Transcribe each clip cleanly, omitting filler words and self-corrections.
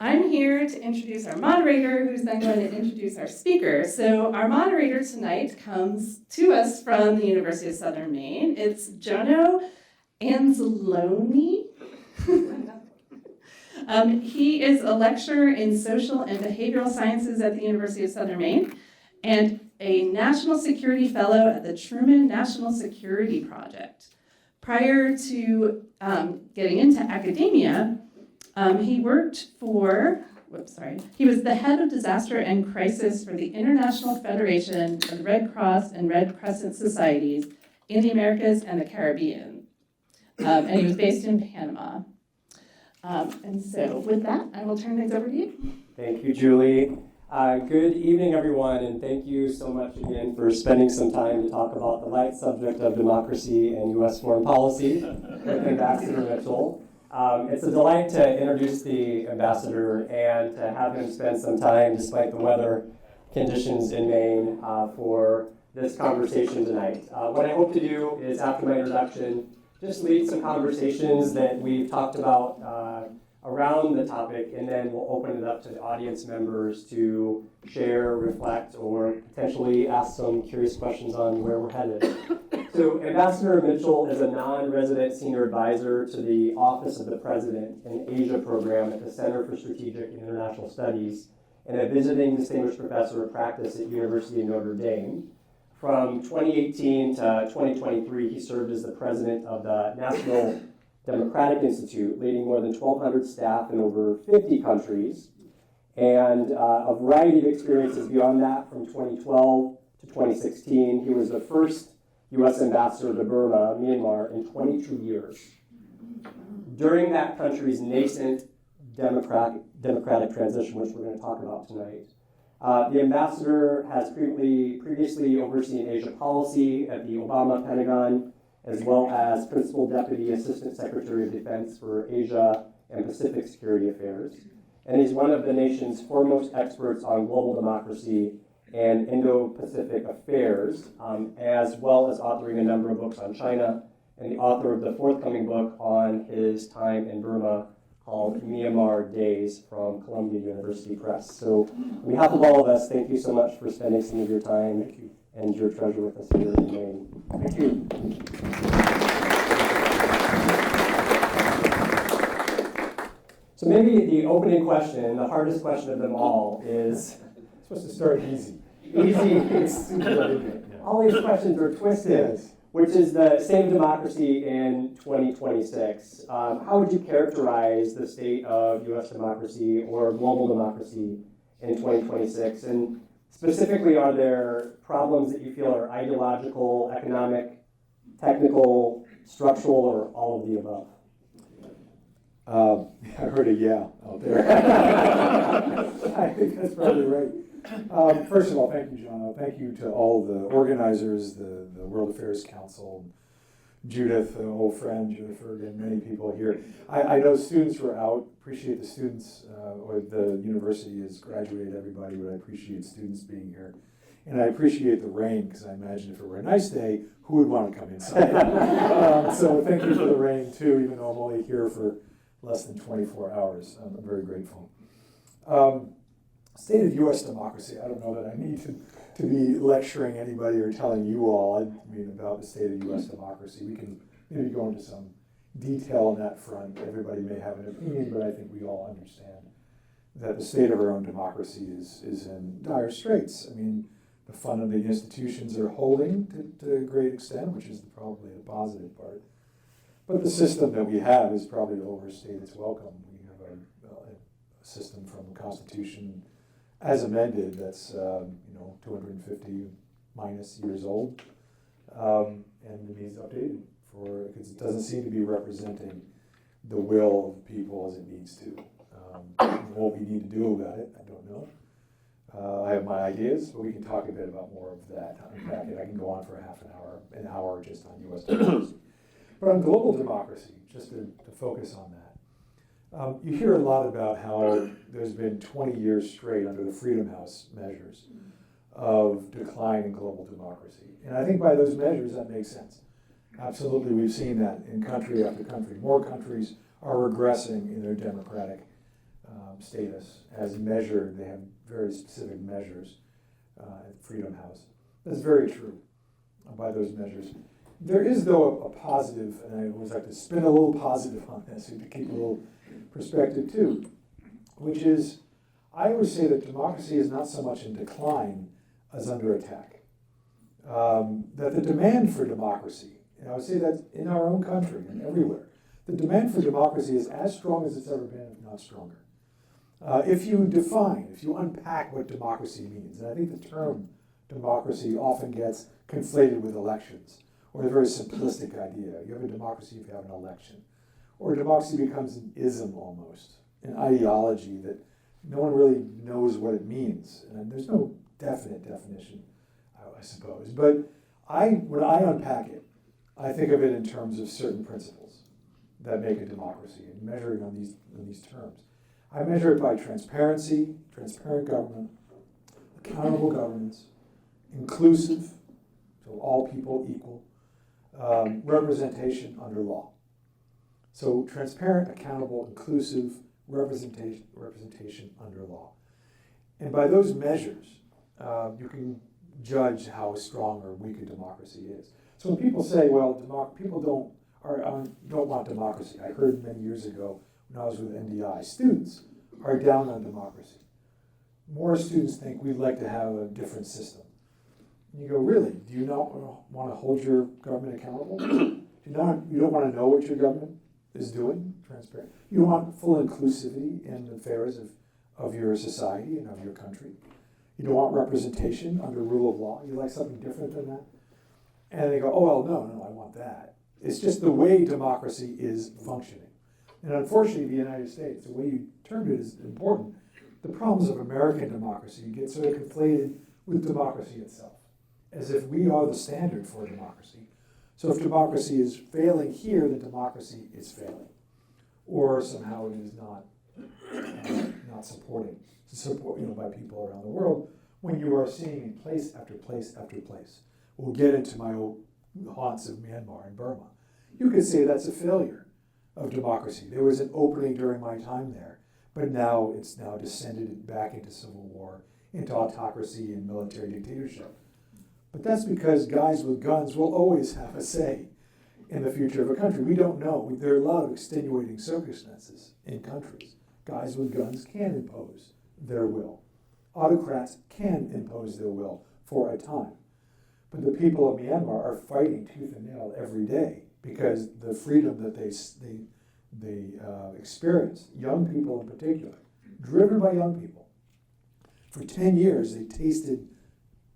I'm here to introduce our moderator, who's then going to introduce our speaker. So our moderator tonight comes to us from the University of Southern Maine. It's Jono Anzalone. He is a lecturer in social and behavioral sciences at the University of Southern Maine and a National Security Fellow at the Truman National Security Project. Prior to getting into academia, he worked for, he was the head of disaster and crisis for the International Federation of the Red Cross and Red Crescent Societies in the Americas and the Caribbean. And he was based in Panama. And so with that, I will turn things over to you. Thank you, Julie. Good evening, everyone, and thank you so much again for spending some time to talk about the light subject of democracy and U.S. foreign policy with Ambassador Mitchell. It's a delight to introduce the ambassador and to have him spend some time, despite the weather conditions in Maine, for this conversation tonight. What I hope to do is, after my introduction, just lead some conversations that we've talked about around the topic, and then we'll open it up to the audience members to share, reflect, or potentially ask some curious questions on where we're headed. So Ambassador Mitchell is a non-resident senior advisor to the Office of the President in Asia program at the Center for Strategic and International Studies and a visiting distinguished professor of practice at University of Notre Dame. From 2018 to 2023, he served as the president of the National Democratic Institute, leading more than 1,200 staff in over 50 countries, and a variety of experiences beyond that. From 2012 to 2016, he was the first U.S. ambassador to Burma, Myanmar, in 22 years. During that country's nascent democratic transition, which we're going to talk about tonight, the ambassador has previously overseen Asia policy at the Obama Pentagon, as well as Principal Deputy Assistant Secretary of Defense for Asia and Pacific Security Affairs. And he's one of the nation's foremost experts on global democracy and Indo-Pacific affairs, as well as authoring a number of books on China, and the author of the forthcoming book on his time in Burma called Myanmar Days from Columbia University Press. So on behalf of all of us, thank you so much for spending some of your time and your treasure with us here in Maine. Thank you. So maybe the opening question, the hardest question of them all is... Supposed to start easy. All these questions are twisted, which is the state of democracy in 2026. How would you characterize the state of U.S. democracy or global democracy in 2026? And specifically, are there problems that you feel are ideological, economic, technical, structural, or all of the above? I heard a yeah out there. I think that's probably right. First of all, thank you, John. Thank you to all the organizers, the World Affairs Council, Judith, an old friend, Judith Ergen, many people here. I know students were out. Appreciate the students, or the university has graduated everybody, but I appreciate students being here. And I appreciate the rain, because I imagine if it were a nice day, who would want to come inside? So thank you for the rain, too, even though I'm only here for less than 24 hours. I'm very grateful. State of U.S. democracy. I don't know that I need to be lecturing anybody or telling you all about the state of U.S. democracy. We can maybe go into some detail on that front. Everybody may have an opinion, but I think we all understand that the state of our own democracy is in dire straits. I mean, the fundamental institutions are holding to a great extent, which is probably the positive part. But the system that we have is probably overstayed its welcome. We have a system from the Constitution as amended that's 250 minus years old, and it needs updated because it doesn't seem to be representing the will of the people as it needs to. What we need to do about it, I don't know. I have my ideas, but we can talk a bit about more of that. Unpack it. I can go on for an hour just on U.S. democracy. But on global democracy, just to focus on that. You hear a lot about how there's been 20 years straight under the Freedom House measures of decline in global democracy. And I think by those measures, that makes sense. Absolutely, we've seen that in country after country. More countries are regressing in their democratic status as measured. They have very specific measures at Freedom House. That's very true by those measures. There is, though, a positive, and I always like to spin a little positive on this to keep a little perspective too, which is, I always say that democracy is not so much in decline as under attack. That the demand for democracy, and I would say that in our own country and everywhere, the demand for democracy is as strong as it's ever been, if not stronger. If you unpack what democracy means, and I think the term democracy often gets conflated with elections, or a very simplistic idea. You have a democracy if you have an election. Or democracy becomes an ism almost, an ideology that no one really knows what it means. And there's no definite definition, I suppose. But when I unpack it, I think of it in terms of certain principles that make a democracy, and measuring on these terms. I measure it by transparency, transparent government, accountable governance, inclusive, so all people equal, representation under law. So transparent, accountable, inclusive, representation under law. And by those measures, you can judge how strong or weak a democracy is. So when people say, well, people don't want democracy, I heard many years ago when I was with NDI, students are down on democracy. More students think we'd like to have a different system. And you go, really? Do you not want to hold your government accountable? You don't want to know what your government is doing, transparent? You want full inclusivity in the affairs of your society and of your country. You don't want representation under rule of law. You like something different than that? And they go, oh, well, no, I want that. It's just the way democracy is functioning. And unfortunately, the United States, the way you termed it is important. The problems of American democracy get sort of conflated with democracy itself, as if we are the standard for democracy. So if democracy is failing here, then democracy is failing. Or somehow it is not supported by people around the world, when you are seeing in place after place after place. We'll get into my old haunts of Myanmar and Burma. You could say that's a failure of democracy. There was an opening during my time there, but now it's descended back into civil war, into autocracy and military dictatorship. But that's because guys with guns will always have a say in the future of a country. We don't know. There are a lot of extenuating circumstances in countries. Guys with guns can impose their will. Autocrats can impose their will for a time. But the people of Myanmar are fighting tooth and nail every day because the freedom that they experience, young people in particular, driven by young people. For 10 years, they tasted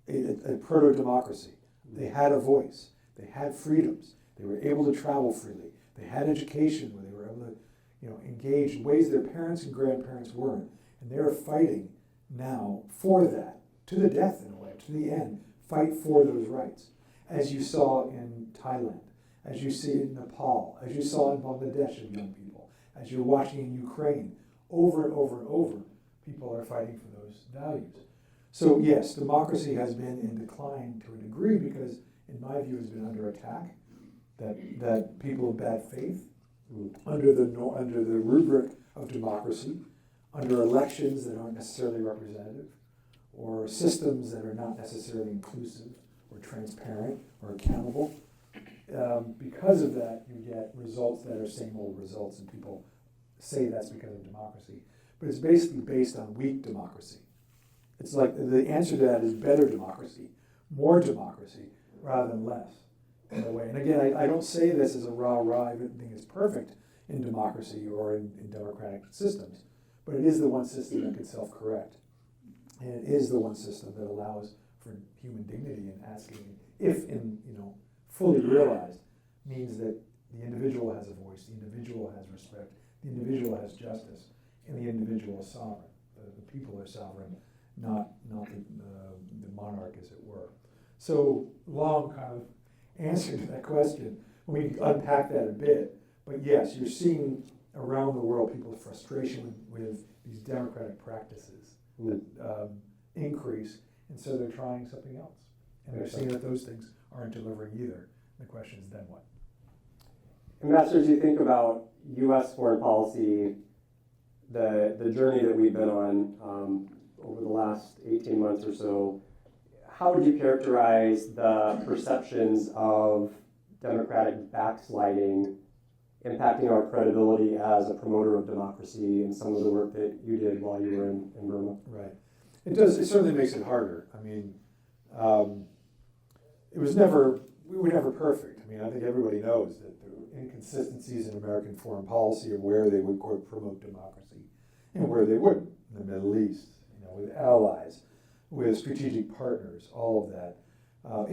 a proto-democracy. They had a voice. They had freedoms. They were able to travel freely. They had education where they were able to engage in ways their parents and grandparents weren't. And they're fighting now for that, to the death in a way, to the end, fight for those rights. As you saw in Thailand, as you see in Nepal, as you saw in Bangladesh of young people, as you're watching in Ukraine, over and over and over, people are fighting for those values. So yes, democracy has been in decline to a degree because, in my view, has been under attack. That people of bad faith, under the rubric of democracy, under elections that aren't necessarily representative, or systems that are not necessarily inclusive or transparent or accountable. Because of that, you get results that are same old results, and people say that's because of democracy. But it's basically based on weak democracy. It's like the answer to that is better democracy, more democracy, rather than less, in a way. And again, I don't say this as a rah-rah, everything is perfect in democracy or in democratic systems, but it is the one system that can self-correct. And it is the one system that allows for human dignity and asking if, fully realized, means that the individual has a voice, the individual has respect, the individual has justice, and the individual is sovereign. The people are sovereign, not the monarch, as it were. So long kind of answer to that question. We unpack that a bit, but yes, you're seeing around the world people's frustration with these democratic practices that increase, and so they're trying something else. And they're seeing that those things aren't delivering either. The question is, then what? Ambassador, as you think about U.S. foreign policy, the journey that we've been on over the last 18 months or so, how would you characterize the perceptions of democratic backsliding impacting our credibility as a promoter of democracy and some of the work that you did while you were in Burma? Right. It does. It certainly makes it harder. I mean, we were never perfect. I mean, I think everybody knows that there were inconsistencies in American foreign policy of where they would promote democracy and where they wouldn't. In the Middle East, with allies, with strategic partners, all of that.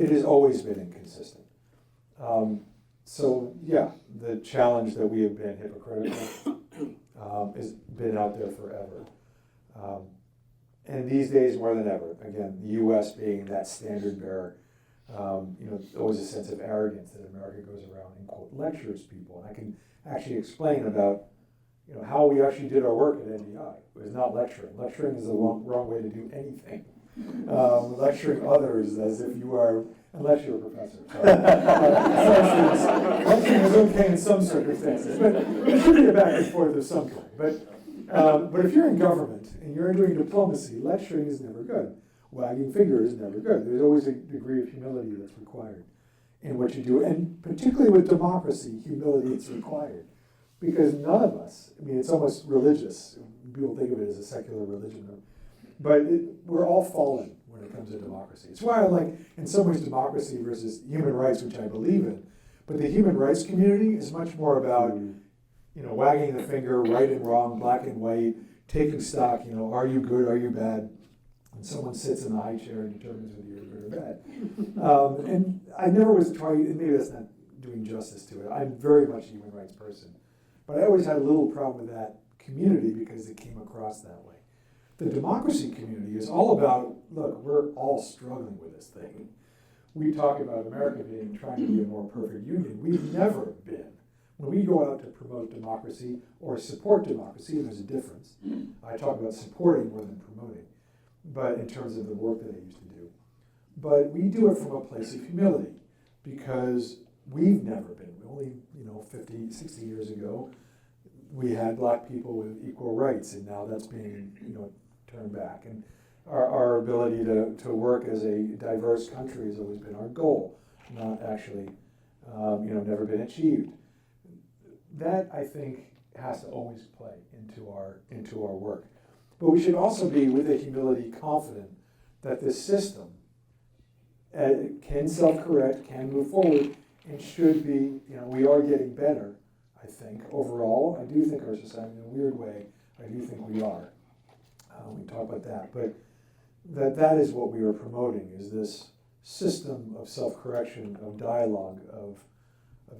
It has always been inconsistent. So yeah, the challenge that we have been hypocritical has been out there forever. And these days more than ever, again, the U.S. being that standard bearer, always a sense of arrogance that America goes around and quote lectures people. And I can actually explain about how we actually did our work at NDI. It was not lecturing. Lecturing is the wrong way to do anything. Lecturing others as if you are, unless you're a professor. Lecturing is okay in some circumstances, but it should be a back and forth of some kind. But if you're in government and you're doing diplomacy, lecturing is never good. Wagging fingers is never good. There's always a degree of humility that's required in what you do, and particularly with democracy, humility is required. Because none of us, I mean, it's almost religious. People think of it as a secular religion. But we're all fallen when it comes to democracy. It's why I like, in some ways, democracy versus human rights, which I believe in. But the human rights community is much more about, wagging the finger, right and wrong, black and white, taking stock, are you good, are you bad? And someone sits in the high chair and determines whether you're good or bad. And I never was trying, and maybe that's not doing justice to it. I'm very much a human rights person. But I always had a little problem with that community because it came across that way. The democracy community is all about, look, we're all struggling with this thing. We talk about America trying to be a more perfect union. We've never been. When we go out to promote democracy or support democracy, there's a difference. I talk about supporting more than promoting, but in terms of the work that I used to do. But we do it from a place of humility because we've never been. Only 50, 60 years ago, we had black people with equal rights, and now that's being turned back. And our ability to work as a diverse country has always been our goal, not actually never been achieved. That, I think, has to always play into our work. But we should also be, with a humility, confident that this system can self-correct, can move forward, and should be, we are getting better, I think, overall. I do think our society, in a weird way, I do think we are. We can talk about that. But that is what we are promoting, is this system of self-correction, of dialogue, of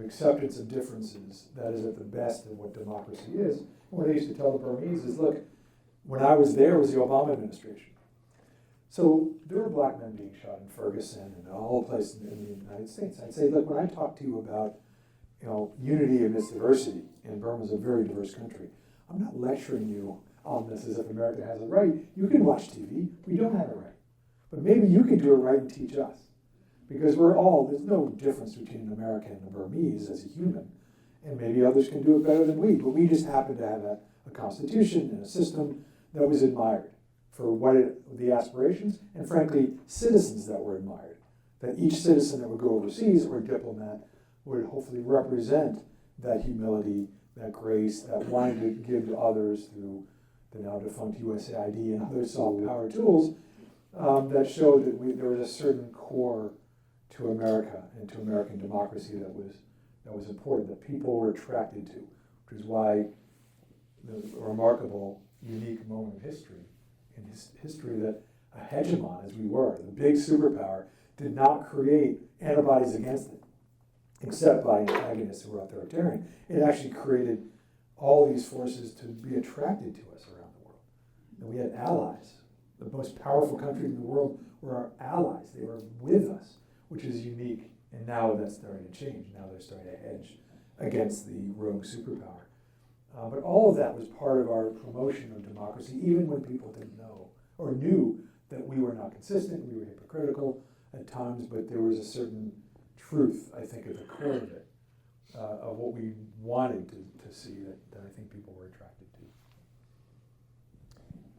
acceptance of differences that is at the best of what democracy is. And what I used to tell the Burmese is, look, when I was there, it was the Obama administration. So there were black men being shot in Ferguson and all places in the United States. I'd say, look, when I talk to you about unity amidst diversity, and Burma is a very diverse country, I'm not lecturing you on this as if America has it right. You can watch TV. We don't have it right. But maybe you can do it right and teach us. Because there's no difference between an American and a Burmese as a human. And maybe others can do it better than we. But we just happen to have a constitution and a system that was admired for the aspirations, and frankly, citizens that were admired. That each citizen that would go overseas or diplomat would hopefully represent that humility, that grace, that wanting to give to others through the now defunct USAID and other soft power tools that showed that there was a certain core to America and to American democracy that was important, that people were attracted to, which is why the remarkable, unique moment of history, in history that a hegemon, as we were, the big superpower, did not create antibodies against it, except by antagonists who were authoritarian. It actually created all these forces to be attracted to us around the world. And we had allies. The most powerful countries in the world were our allies. They were with us, which is unique. And now that's starting to change. Now they're starting to hedge against the rogue superpower. But all of that was part of our promotion of democracy, even when people didn't know or knew that we were not consistent, we were hypocritical at times, but there was a certain truth, I think, at the core of it, of what we wanted to see that I think people were attracted to.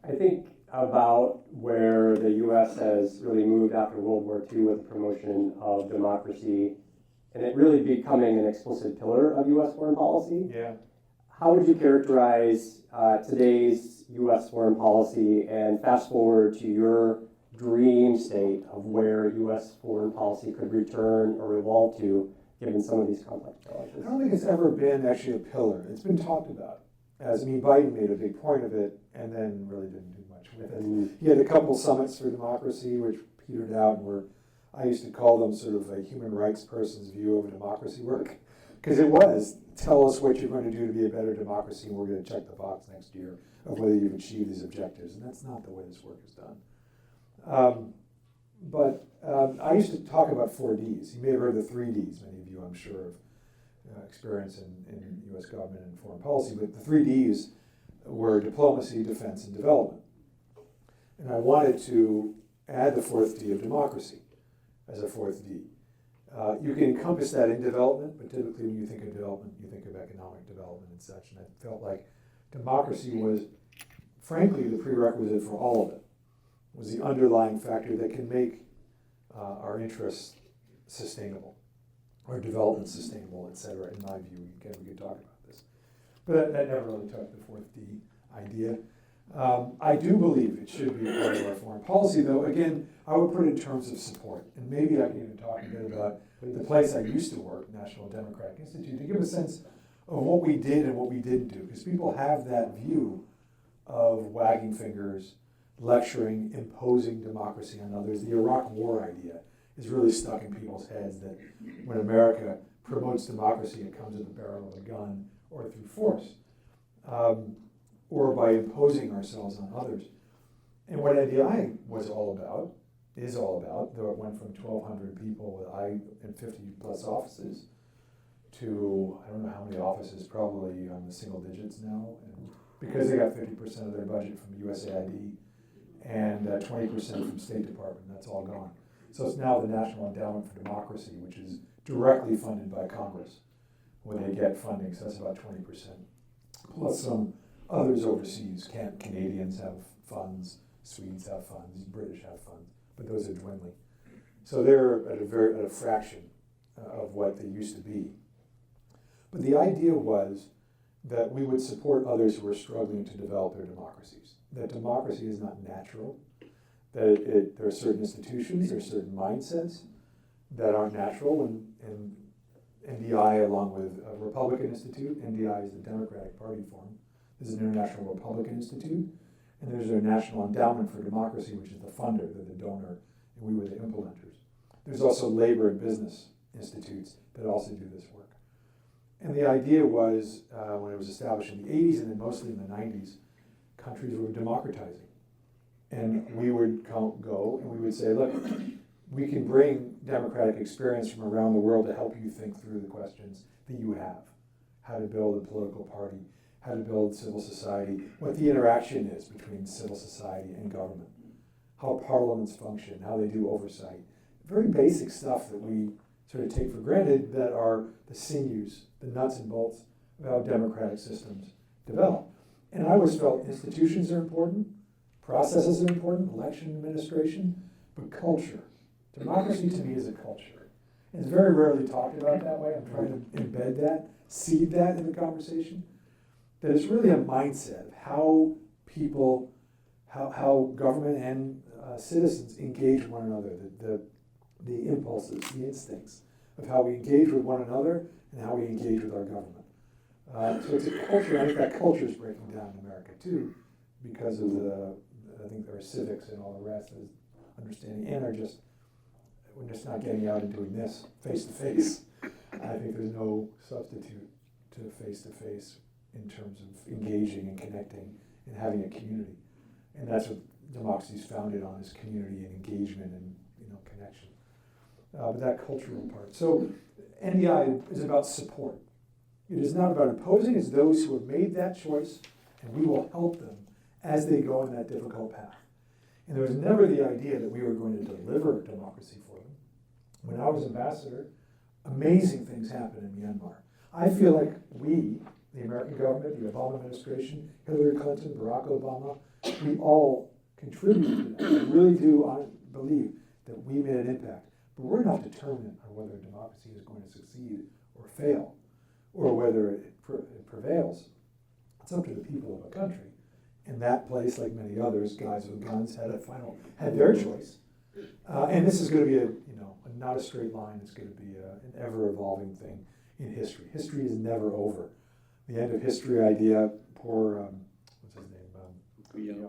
I think about where the U.S. has really moved after World War II with the promotion of democracy, and it really becoming an explicit pillar of U.S. foreign policy. Yeah. How would you characterize today's U.S. foreign policy, and fast forward to your dream state of where U.S. foreign policy could return or evolve to, given some of these complex challenges? I don't think it's ever been actually a pillar. It's been talked about. Biden made a big point of it and then really didn't do much with it. He had a couple summits for democracy which petered out and were, I used to call them sort of a human rights person's view of democracy work. Because it was, tell us what you're going to do to be a better democracy and we're going to check the box next year of whether you've achieved these objectives. And that's not the way this work is done. I used to talk about 4Ds. You may have heard of the 3Ds, many of you I'm sure have experience in U.S. government and foreign policy, but the 3Ds were diplomacy, defense, and development. And I wanted to add the fourth D of democracy as a fourth D. You can encompass that in development, but typically when you think of development, you think of economic development and such. And I felt like democracy was, frankly, the prerequisite for all of it. It was the underlying factor that can make our interests sustainable, or development sustainable, et cetera, in my view. Again, we could talk about this. But that never really took the fourth D idea. I do believe it should be part of our foreign policy, though. Again, I would put it in terms of support. And maybe I can even talk a bit about the place I used to work, National Democratic Institute, to give a sense of what we did and what we didn't do. Because people have that view of wagging fingers, lecturing, imposing democracy on others. The Iraq War idea is really stuck in people's heads that when America promotes democracy, it comes at the barrel of a gun or through force, or by imposing ourselves on others. And what NDI was all about, is all about, though it went from 1,200 people and 50 plus offices to, I don't know how many offices, probably on the single digits now, and because they got 50% of their budget from USAID and 20% from State Department, that's all gone. So it's now the National Endowment for Democracy, which is directly funded by Congress when they get funding, so that's about 20%. Plus some others overseas. Canadians have funds, Swedes have funds, British have funds, but those are dwindling. So they're at a fraction of what they used to be. But the idea was that we would support others who are struggling to develop their democracies. That democracy is not natural, that there are certain institutions, there are certain mindsets that aren't natural, and NDI, along with a Republican Institute, NDI is the Democratic Party form, there's an International Republican Institute, and there's a National Endowment for Democracy, which is the funder, they're the donor, and we were the implementers. There's also labor and business institutes that also do this work. And the idea was, when it was established in the 80s and then mostly in the 90s, countries were democratizing. And we would go and we would say, look, we can bring democratic experience from around the world to help you think through the questions that you have. How to build a political party, how to build civil society, what the interaction is between civil society and government, how parliaments function, how they do oversight. Very basic stuff that we sort of take for granted that are the sinews, the nuts and bolts of how democratic systems develop. And I always felt institutions are important, processes are important, election administration, but culture. Democracy to me is a culture. And it's very rarely talked about that way. I'm trying to embed that, seed that in the conversation. That it's really a mindset of how people, how government and citizens engage with one another, the impulses, the instincts of how we engage with one another and how we engage with our government. So it's a culture. I think that culture is breaking down in America too, because of I think there are civics and all the rest is understanding, and we're just not getting out and doing this face to face. I think there's no substitute to face in terms of engaging and connecting and having a community. And that's what democracy is founded on, is community and engagement and connection. But that cultural part. So NDI is about support. It is not about imposing, it's those who have made that choice, and we will help them as they go on that difficult path. And there was never the idea that we were going to deliver democracy for them. When I was ambassador, amazing things happened in Myanmar. I feel like we, the American government, the Obama administration, Hillary Clinton, Barack Obama, we all contributed to that. I really do believe that we made an impact. But we're not determined on whether democracy is going to succeed or fail, or whether it prevails. It's up to the people of a country. In that place, like many others, guys with guns had their choice. And this is going to be not a straight line. It's going to be an ever-evolving thing in history. History is never over. The end of history idea, poor, what's his name?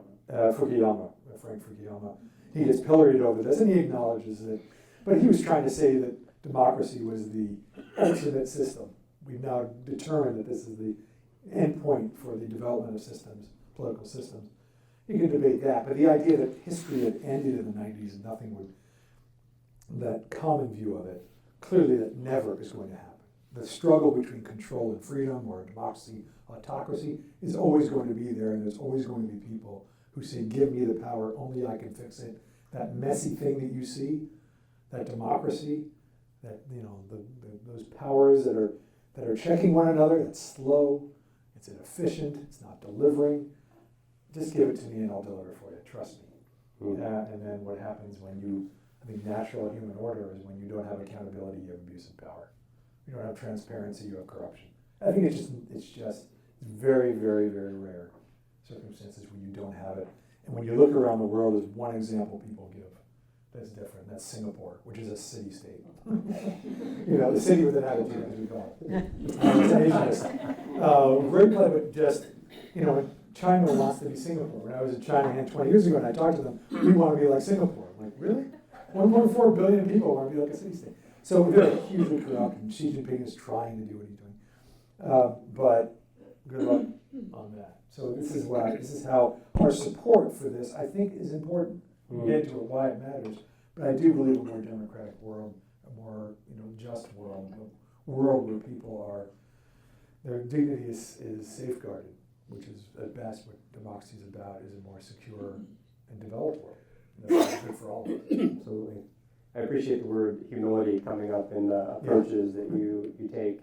Fukuyama, Frank Fukuyama. He gets pilloried over this, and he acknowledges that. But he was trying to say that democracy was the ultimate system. We've now determined that this is the end point for the development of systems, political systems. You can debate that, but the idea that history had ended in the 90s and nothing would, that common view of it, clearly that never is going to happen. The struggle between control and freedom, or democracy, autocracy, is always going to be there, and there's always going to be people who say, give me the power, only I can fix it. That messy thing that you see, that democracy, that those powers that are checking one another, it's slow, it's inefficient, it's not delivering. Just give it to me and I'll deliver for you, trust me. And then what happens when I think natural human order is when you don't have accountability, you have abuse of power. You don't have transparency, you have corruption. I think it's very, very, very rare circumstances when you don't have it. And when you look around the world, there's one example people give that's different. That's Singapore, which is a city-state. The city with an attitude, as we call it. It's an Asianist. Great play, but just, China wants to be Singapore. When I was in China 20 years ago and I talked to them, we want to be like Singapore. I'm like, really? 1.4 billion people want to be like a city-state. So they're hugely corrupt, and Xi Jinping is trying to do what he's doing. But good luck on that. So this is how our support for this, I think, is important. We'll get into why it matters. But I do believe a more democratic world, a more just world, a world where people their dignity is safeguarded, which is at best what democracy is about, is a more secure and developed world. And that's good for all of us. Absolutely. I appreciate the word humility coming up in the approaches that you take.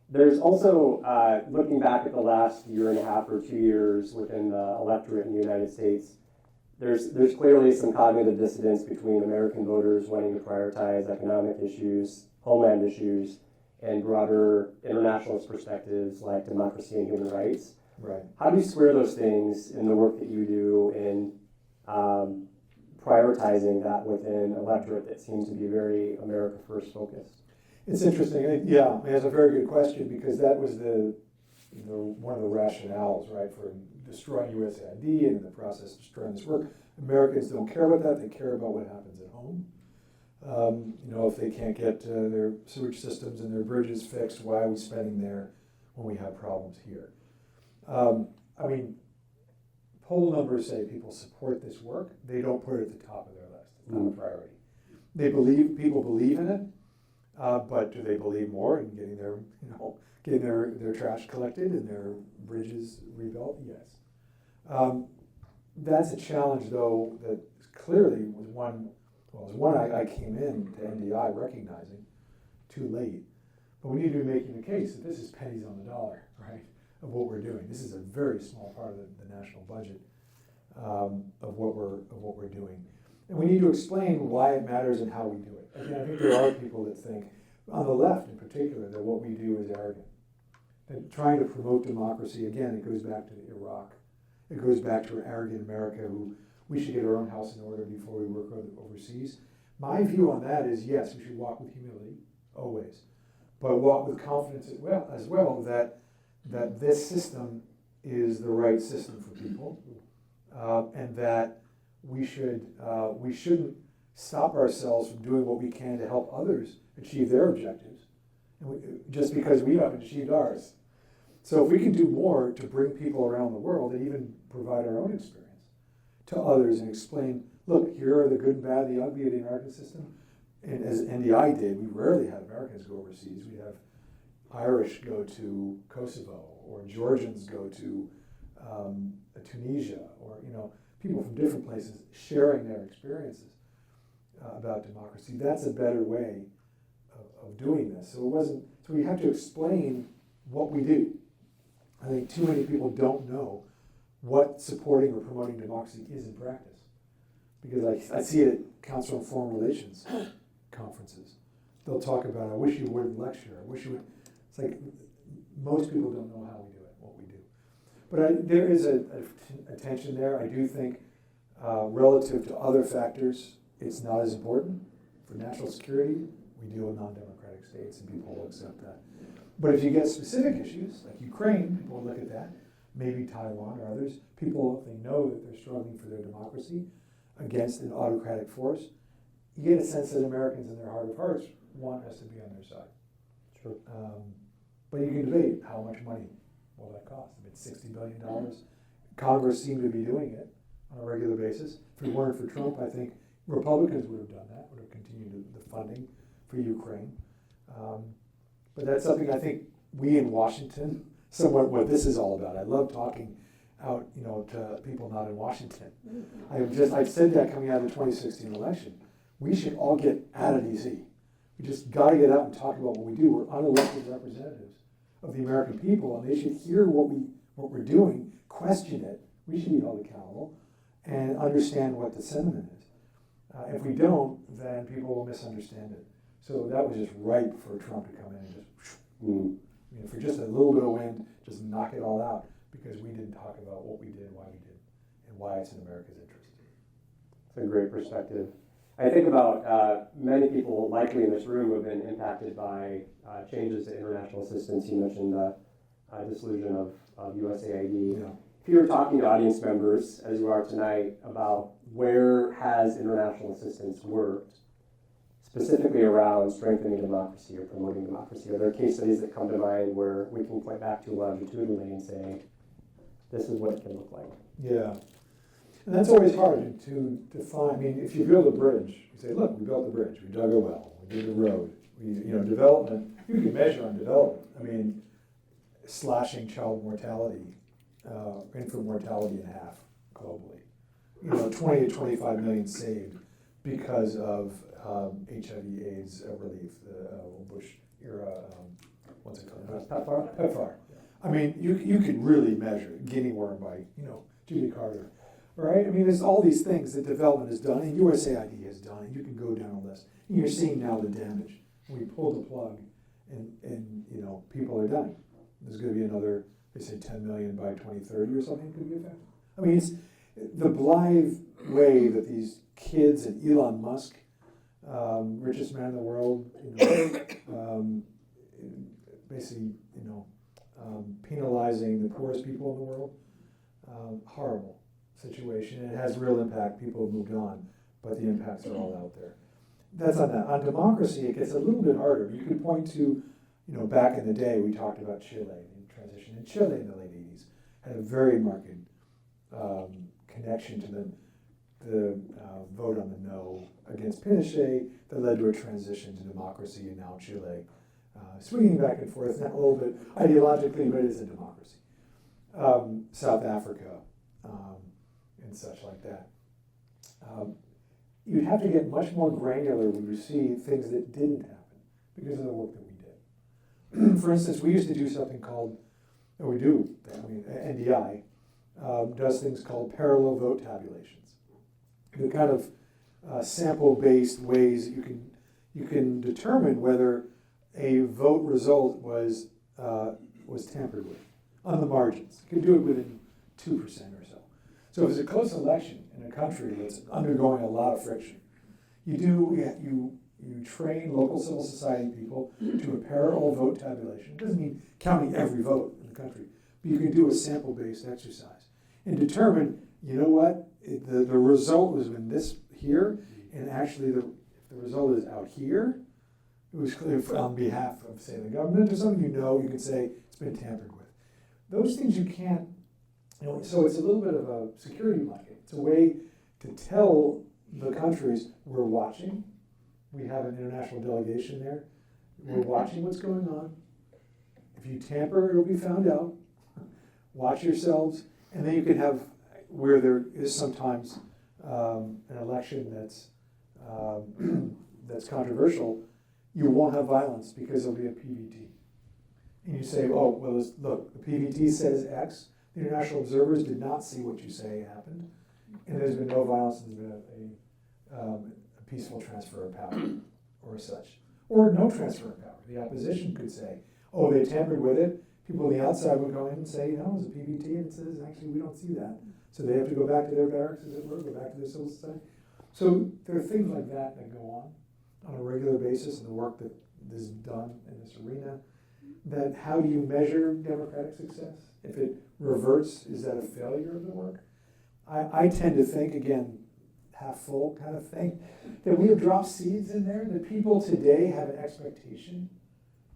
There's also, looking back at the last year and a half or 2 years within the electorate in the United States, there's clearly some cognitive dissonance between American voters wanting to prioritize economic issues, homeland issues, and broader internationalist perspectives like democracy and human rights. Right. How do you square those things in the work that you do in prioritizing that within an electorate that seems to be very America First focused? It's interesting. Yeah, it's a very good question, because that was one of the rationales, right, for destroying USAID and in the process destroying this work. Americans don't care about that. They care about what happens at home. If they can't get their sewage systems and their bridges fixed, why are we spending there when we have problems here? Poll numbers say people support this work. They don't put it at the top of their list. It's not a priority. People believe in it, but do they believe more in getting their trash collected and their bridges rebuilt? Yes. That's a challenge, though, that clearly was one I came in to NDI recognizing too late. But we need to be making the case that this is pennies on the dollar, right, of what we're doing. This is a very small part of the national budget of what we're doing. And we need to explain why it matters and how we do it. Again, I think there are people that think, on the left in particular, that what we do is arrogant. And trying to promote democracy, again, it goes back to Iraq. It goes back to an arrogant America who we should get our own house in order before we work overseas. My view on that is, yes, we should walk with humility, always. But walk with confidence as well that this system is the right system for people, and that we shouldn't stop ourselves from doing what we can to help others achieve their objectives, just because we haven't achieved ours. So if we can do more to bring people around the world and even provide our own experience to others and explain, look, here are the good and bad, the ugly of the American system. And as NDI did, we rarely have Americans go overseas. We have Irish go to Kosovo, or Georgians go to Tunisia, or people from different places sharing their experiences about democracy. That's a better way of doing this. So we have to explain what we do. I think too many people don't know what supporting or promoting democracy is in practice. Because I see it at Council on Foreign Relations conferences. They'll talk about, I wish you wouldn't lecture, I wish you would. It's like, most people don't know how we do it, what we do. But there is a tension there. I do think relative to other factors, it's not as important. For national security, we deal with non-democratic states and people will accept that. But if you get specific issues, like Ukraine, people will look at that, maybe Taiwan or others, people, if they know that they're struggling for their democracy against an autocratic force, you get a sense that Americans in their heart of hearts want us to be on their side. Sure. But you can debate how much money will that cost. I mean, $60 billion. Congress seemed to be doing it on a regular basis. If it weren't for Trump, I think Republicans would have done that, would have continued the funding for Ukraine. But that's something I think we in Washington, somewhat what this is all about. I love talking out, to people not in Washington. I've said that coming out of the 2016 election. We should all get out of DC. We just got to get out and talk about what we do. We're unelected representatives of the American people, and they should hear what we're doing, question it. We should be held accountable, and understand what the sentiment is. If we don't, then people will misunderstand it. So that was just ripe for Trump to come in and just, for just a little bit of wind, just knock it all out, because we didn't talk about what we did, why we did, and why it's in America's interest. It's a great perspective. I think about many people likely in this room who have been impacted by changes to international assistance. You mentioned the dissolution of USAID. Yeah. If you were talking to audience members, as you are tonight, about where has international assistance worked, specifically around strengthening democracy or promoting democracy, are there case studies that come to mind where we can point back to longitudinally and say, this is what it can look like? Yeah. And that's always hard to define. I mean, if you build a bridge, you say, look, we built the bridge, we dug a well, we did a road, development, you can measure on development. I mean, slashing child mortality, infant mortality in half globally. 20 to 25 million saved because of HIV/AIDS relief, the Bush era, what's it called? PEPFAR? PEPFAR. I mean, you could really measure guinea worm by, Jimmy Carter. Right? I mean, there's all these things that development has done, and USAID has done, and you can go down a list. And you're seeing now the damage. We pull the plug, and people are dying. There's going to be another, they say 10 million by 2030 or something could be affected. I mean, it's the blithe way that these kids and Elon Musk, richest man in the world, basically, penalizing the poorest people in the world. Horrible situation. It has real impact. People have moved on, but the impacts are all out there. That's on that. On democracy, it gets a little bit harder. You could point to, back in the day, we talked about Chile, the transition in Chile in the late 80s, had a very marked connection to the vote on the no against Pinochet that led to a transition to democracy, and now Chile, swinging back and forth, not a little bit ideologically, but it is a democracy. South Africa, and such like that. You'd have to get much more granular when you see things that didn't happen because of the work that we did. For instance, we used to do something called, NDI does things called parallel vote tabulations. The kind of sample-based ways that you can determine whether a vote result was tampered with on the margins. You can do it within 2% or so. So if it's a close election in a country that's undergoing a lot of friction, you train local civil society people to a parallel vote tabulation. It doesn't mean counting every vote in the country, but you can do a sample-based exercise and determine, the result was in this here, and actually if the result is out here, it was clear on behalf of, say, the government or something, you can say it's been tampered with. Those things you can't, so it's a little bit of a security blanket. It's a way to tell the countries, we're watching. We have an international delegation there. We're watching what's going on. If you tamper, it'll be found out. Watch yourselves. And then you can have, where there is sometimes an election that's controversial, you won't have violence because there'll be a PVT. and you say, oh, well, look, the PVT says X, the international observers did not see what you say happened, and there's been no violence, and there's been a peaceful transfer of power, or such. Or no transfer of power. The opposition could say, oh, they tampered with it. People on the outside would go in and say, no, it's a PVT, and it says, actually, we don't see that. So they have to go back to their barracks, as it were, go back to their civil society. So there are things like that that go on a regular basis in the work that is done in this arena. That how do you measure democratic success? If it reverts, is that a failure of the work? I tend to think, again, half full kind of thing, that we have dropped seeds in there, that people today have an expectation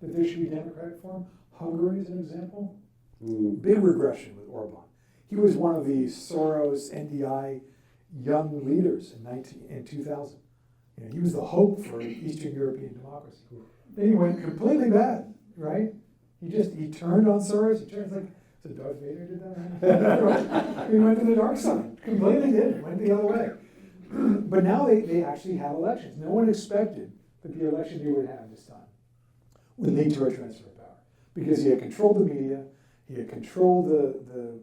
that there should be democratic form. Hungary is an example. Big regression with Orban. He was one of the Soros NDI young leaders in 2000. You know, he was the hope for Eastern European democracy. Then he went completely bad, right? He turned on Soros. He turned like, so Darth Vader did that? He went to the dark side. Completely did. Went the other way. But now they actually have elections. No one expected that the election he would have this time would lead to a transfer of power, because he had controlled the media, he had controlled the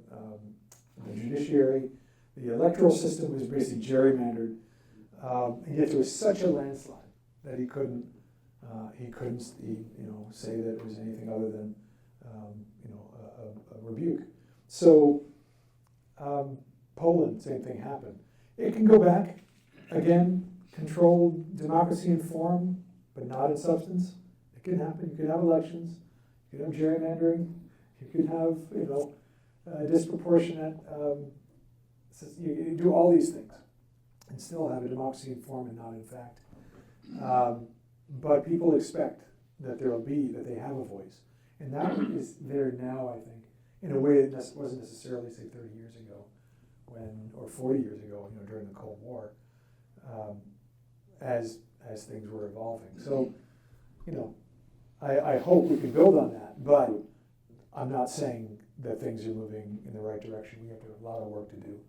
judiciary, the electoral system was basically gerrymandered, and yet there was such a landslide that he couldn't say that it was anything other than a rebuke. So Poland, same thing happened. It can go back again, controlled democracy in form, but not in substance. It can happen. You can have elections. You can have gerrymandering. You can have disproportionate. You do all these things and still have a democracy in form and not in fact. But people expect that they have a voice. And that is there now, I think, in a way that wasn't necessarily, say, 30 years ago, or 40 years ago, during the Cold War, as things were evolving. So, I hope we can build on that, but I'm not saying that things are moving in the right direction. We have a lot of work to do.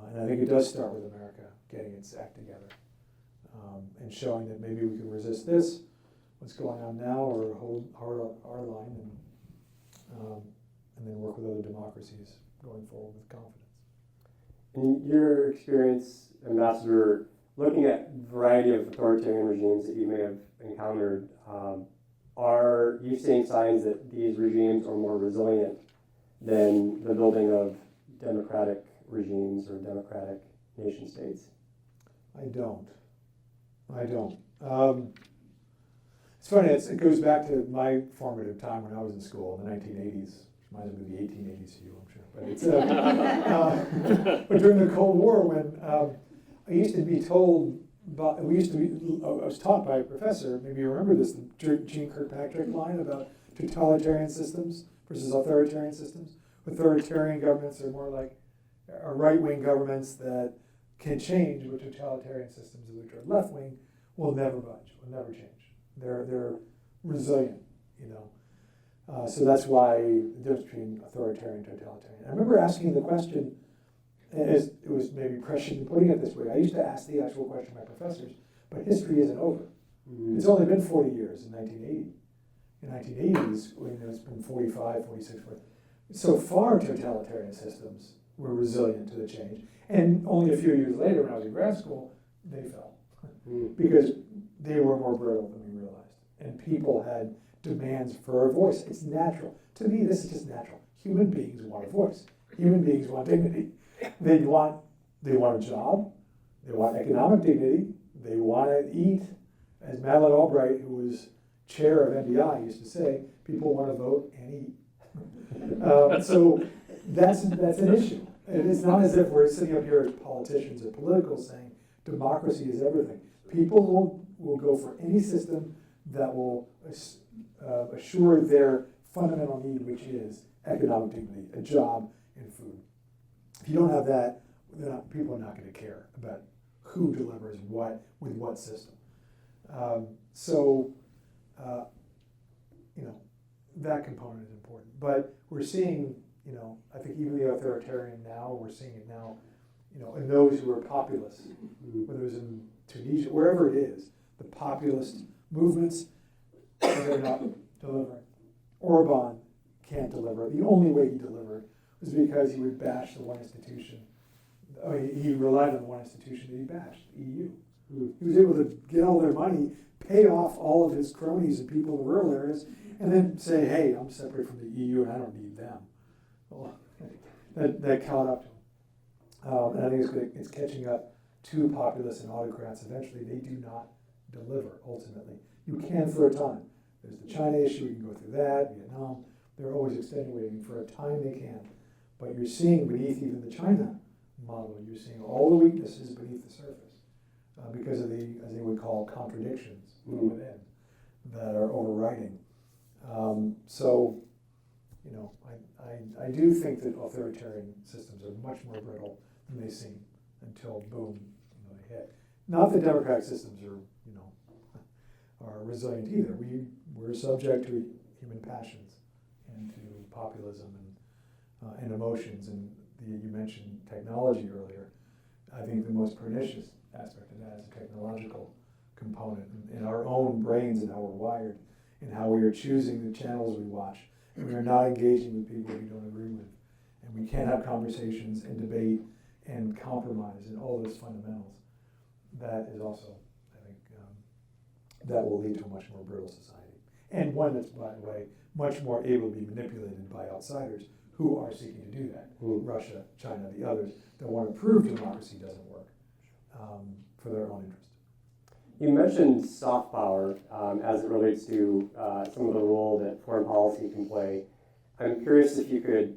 And I think it does start with America getting its act together and showing that maybe we can resist this, what's going on now, or hold our line and then work with other democracies going forward with confidence. In your experience, Ambassador, looking at a variety of authoritarian regimes that you may have encountered, are you seeing signs that these regimes are more resilient than the building of democratic regimes or democratic nation states? I don't. It's funny, it goes back to my formative time when I was in school in the 1980s. Might have been the 1880s to you, I'm sure. But it's but during the Cold War, when I used to be told, I was taught by a professor, maybe you remember this, the Gene Kirkpatrick line about totalitarian systems versus authoritarian systems. Authoritarian governments are more like right-wing governments that can change, but totalitarian systems, which are left-wing, will never budge, will never change. They're resilient, So that's why the difference between authoritarian and totalitarian. I remember asking the question, as it was maybe prescient in putting it this way. I used to ask the actual question to my professors, but history isn't over. Mm-hmm. It's only been 40 years in 1980. In 1980s, it's been 45, 46, 40. So far, totalitarian systems were resilient to the change. And only a few years later, when I was in grad school, they fell. Mm-hmm. Because they were more brittle than we realized. And people had demands for a voice. It's natural. To me, this is just natural. Human beings want a voice. Human beings want dignity. They want a job. They want economic dignity. They want to eat. As Madeleine Albright, who was chair of NDI, used to say, people want to vote and eat. So that's an issue. And it's not as if we're sitting up here as politicians or politicals saying democracy is everything. People will go for any system that will assure their fundamental need, which is economic dignity, a job, and food. If you don't have that, people are not going to care about who delivers what with what system. That component is important. But we're seeing, I think even the authoritarian now, we're seeing it now, in those who are populists, whether it was in Tunisia, wherever it is, the populist movements, they're not delivering. Orban can't deliver. The only way he delivered was because he would bash the one institution. I mean, he relied on the one institution that he bashed, the EU. He was able to get all their money, pay off all of his cronies and people in the rural areas, and then say, hey, I'm separate from the EU and I don't need them. Well, that caught up to him. And I think it's catching up to populists and autocrats. Eventually, they do not deliver, ultimately. You can for a time. There's the China issue, you can go through that, Vietnam. They're always extenuating for a time they can. But you're seeing beneath even the China model, you're seeing all the weaknesses beneath the surface because of the, as they would call, contradictions within that are overriding. So, you know, I do think that authoritarian systems are much more brittle than they seem until boom, you know, they hit. Not that democratic systems are, you know, are resilient either. We're subject to human passions and to populism and emotions. And you mentioned technology earlier. I think the most pernicious aspect of that is a technological component in our own brains and how we're wired and how we are choosing the channels we watch. And we are not engaging with people we don't agree with. And we can't have conversations and debate and compromise and all those fundamentals. That is also, I think, that will lead to a much more brittle society. And one that's, by the way, much more able to be manipulated by outsiders who are seeking to do that. Russia, China, the others that want to prove democracy doesn't work for their own interest. You mentioned soft power as it relates to some of the role that foreign policy can play. I'm curious if you could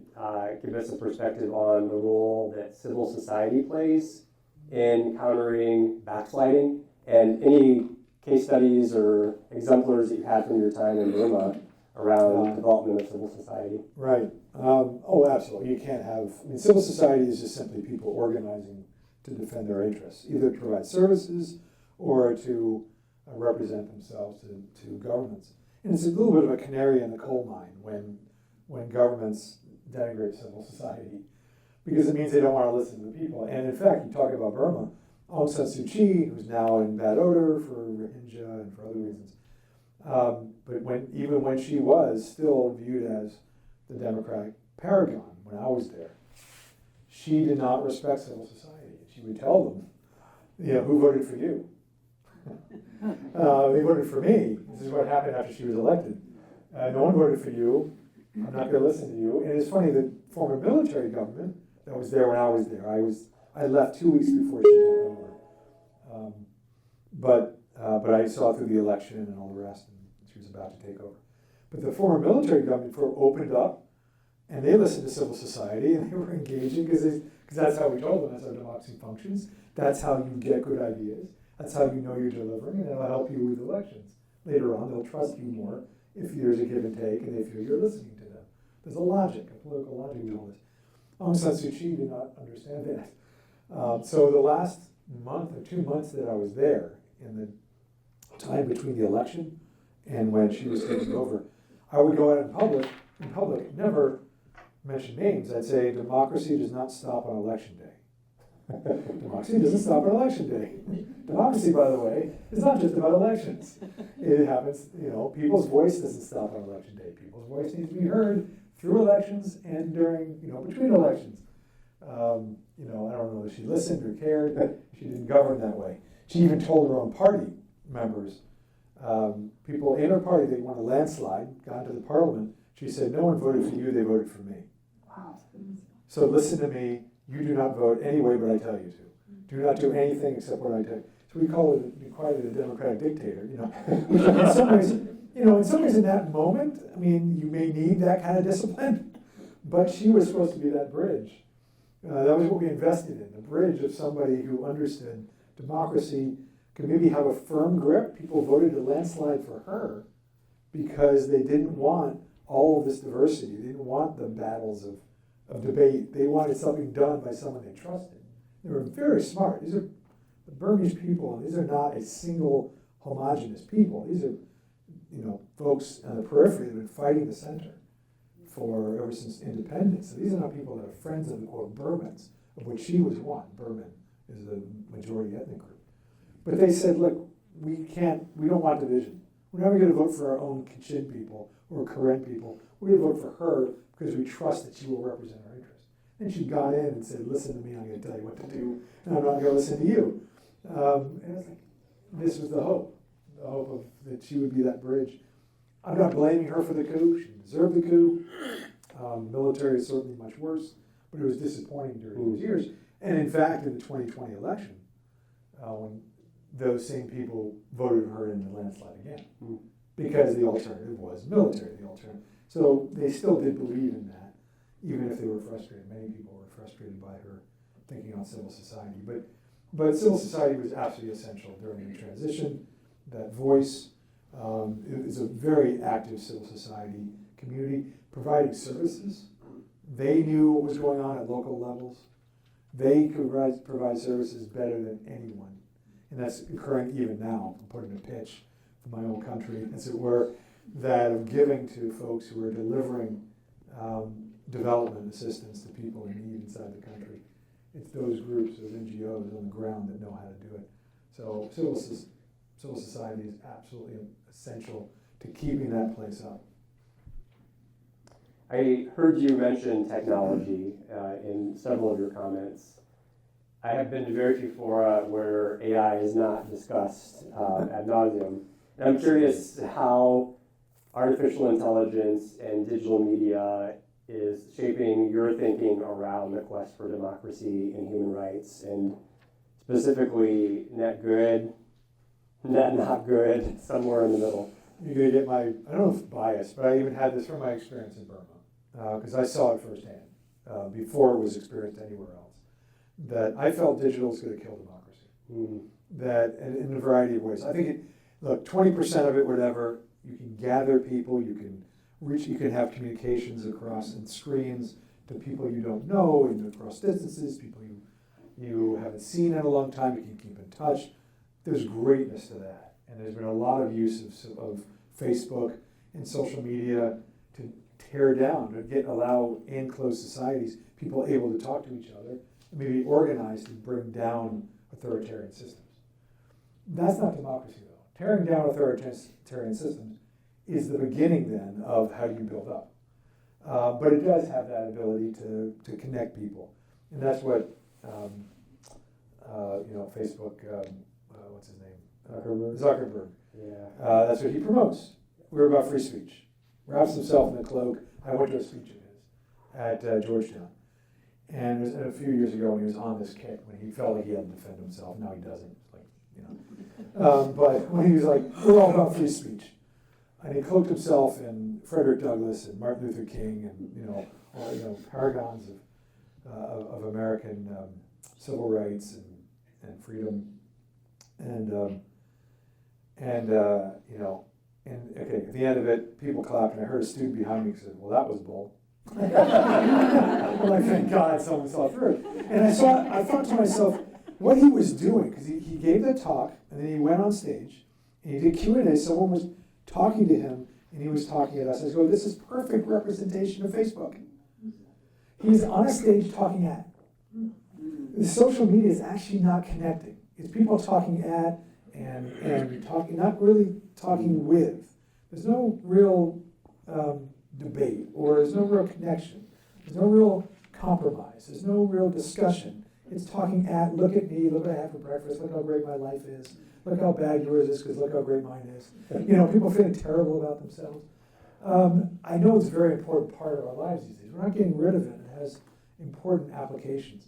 give us a perspective on the role that civil society plays in countering backsliding, and any case studies or exemplars that you had from your time in Burma around development of civil society. Right. Oh, absolutely. You can't have, I mean, civil society is just simply people organizing to defend their interests, either to provide services or to represent themselves to governments. And it's a little bit of a canary in the coal mine when governments denigrate civil society, because it means they don't want to listen to the people. And in fact, you talk about Burma, Aung San Suu Kyi, who's now in bad odor for Rohingya and for other reasons, but even when she was still viewed as the democratic paragon when I was there, she did not respect civil society. She would tell them, you know, who voted for you? They voted for me. This is what happened after she was elected. No one voted for you. I'm not going to listen to you. And it's funny, the former military government that was there when I was there, I left 2 weeks before she took over. But I saw through the election and all the rest, and she was about to take over. But the former military government opened up, and they listened to civil society, and they were engaging because that's how we told them, that's how democracy functions. That's how you get good ideas. That's how you know you're delivering, and it'll help you with elections. Later on, they'll trust you more if there's a give and take, and they feel you're listening to them. There's a logic, a political logic to all this. Aung San Suu Kyi did not understand that. So the last month or 2 months that I was there, in the time between the election and when she was taking over, I would go out in public, never mention names. I'd say democracy does not stop on election day. Democracy doesn't stop on election day. Democracy, by the way, is not just about elections. It happens, you know, people's voice doesn't stop on election day. People's voice needs to be heard through elections and during, you know, between elections. You know, I don't know if she listened or cared. She didn't govern that way. She even told her own party members, people in her party, they want a landslide, got into the parliament. She said, no one voted for you, they voted for me. Wow. So listen to me. You do not vote any way but I tell you to. Do not do anything except what I tell you. So we call it quietly the democratic dictator, you know. In some ways in that moment, I mean, you may need that kind of discipline, but she was supposed to be that bridge. That was what we invested in, the bridge of somebody who understood democracy could maybe have a firm grip. People voted a landslide for her because they didn't want all of this diversity. They didn't want the battles of debate. They wanted something done by someone they trusted. They were very smart. These are the Burmese people. These are not a single homogenous people. These are, you know, folks on the periphery that have been fighting the center for ever since independence. So these are not people that are friends of the quote Burmans, of which she was one. Burman is the majority ethnic group. But they said, look, we don't want division. We're never going to vote for our own Kachin people or Karen people. We're going to vote for her because we trust that she will represent our interests. And she got in and said, listen to me, I'm going to tell you what to do, and I'm not going to listen to you. And I was like, this was the hope of that she would be that bridge. I'm not blaming her for the coup. She deserved the coup. Military is certainly much worse, but it was disappointing during those years. And in fact, in the 2020 election, when those same people voted her in the landslide again, because the alternative was military, the alternative. So they still did believe in that, even if they were frustrated. Many people were frustrated by her thinking on civil society. But civil society was absolutely essential during the transition. That voice, it was a very active civil society community providing services. They knew what was going on at local levels. They could provide services better than anyone. And that's occurring even now. I'm putting a pitch for my own country, as it were, that of giving to folks who are delivering development assistance to people in need inside the country. It's those groups, those NGOs on the ground that know how to do it. So civil society is absolutely essential to keeping that place up. I heard you mention technology in several of your comments. I have been to very few fora where AI is not discussed ad nauseum. And I'm curious how artificial intelligence and digital media is shaping your thinking around the quest for democracy and human rights, and specifically net good, net not good, somewhere in the middle. You're going to get my, I don't know if bias, but I even had this from my experience in Burma, because I saw it firsthand before it was experienced anywhere else, that I felt digital is going to kill democracy. That, and in a variety of ways. I think, look, 20% of it, whatever, you can gather people, you can reach, you can have communications across and screens to people you don't know, and across distances, people you haven't seen in a long time, you can keep in touch. There's greatness to that. And there's been a lot of use of Facebook and social media to tear down, to allow in closed societies, people able to talk to each other, and maybe organized to bring down authoritarian systems. That's not democracy, though. Tearing down authoritarian systems is the beginning, then, of how you build up. But it does have that ability to connect people. And that's what, Facebook, what's his name? Zuckerberg. Yeah. That's what he promotes. We're about free speech. Wraps himself in a cloak. I went to a speech of his at Georgetown. And it was a few years ago when he was on this kick, when he felt like he had to defend himself. Now he doesn't. But when he was like, we're all about free speech. And he cloaked himself in Frederick Douglass and Martin Luther King and paragons of American civil rights and freedom. And at the end of it, people clapped, and I heard a student behind me say, well, that was bold. Well, I thank God someone saw through it. And I thought to myself, what he was doing, because he gave that talk, and then he went on stage, and he did Q&A, someone was talking to him, and he was talking at us. I go, this is perfect representation of Facebook. He's on a stage talking at. The social media is actually not connecting. It's people talking at and talking, not really talking with. There's no real debate, or there's no real connection. There's no real compromise. There's no real discussion. It's talking at, look at me, look what I had for breakfast, look how great my life is, look how bad yours is, because look how great mine is. People feeling terrible about themselves. I know it's a very important part of our lives these days. We're not getting rid of it. It has important applications.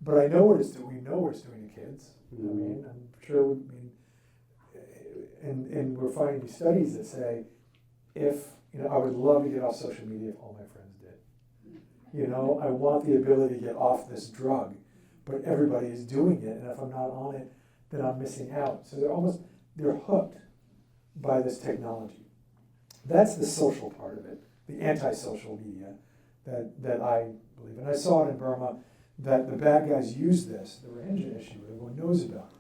But I know what it's doing. We know what it's doing to kids. I'm sure. And we're finding these studies that say, I would love to get off social media if all my friends did. I want the ability to get off this drug, but everybody is doing it, and if I'm not on it, then I'm missing out. So they're hooked by this technology. That's the social part of it, the anti-social media that I believe. And I saw it in Burma, that the bad guys use this, the Rohingya issue that everyone knows about.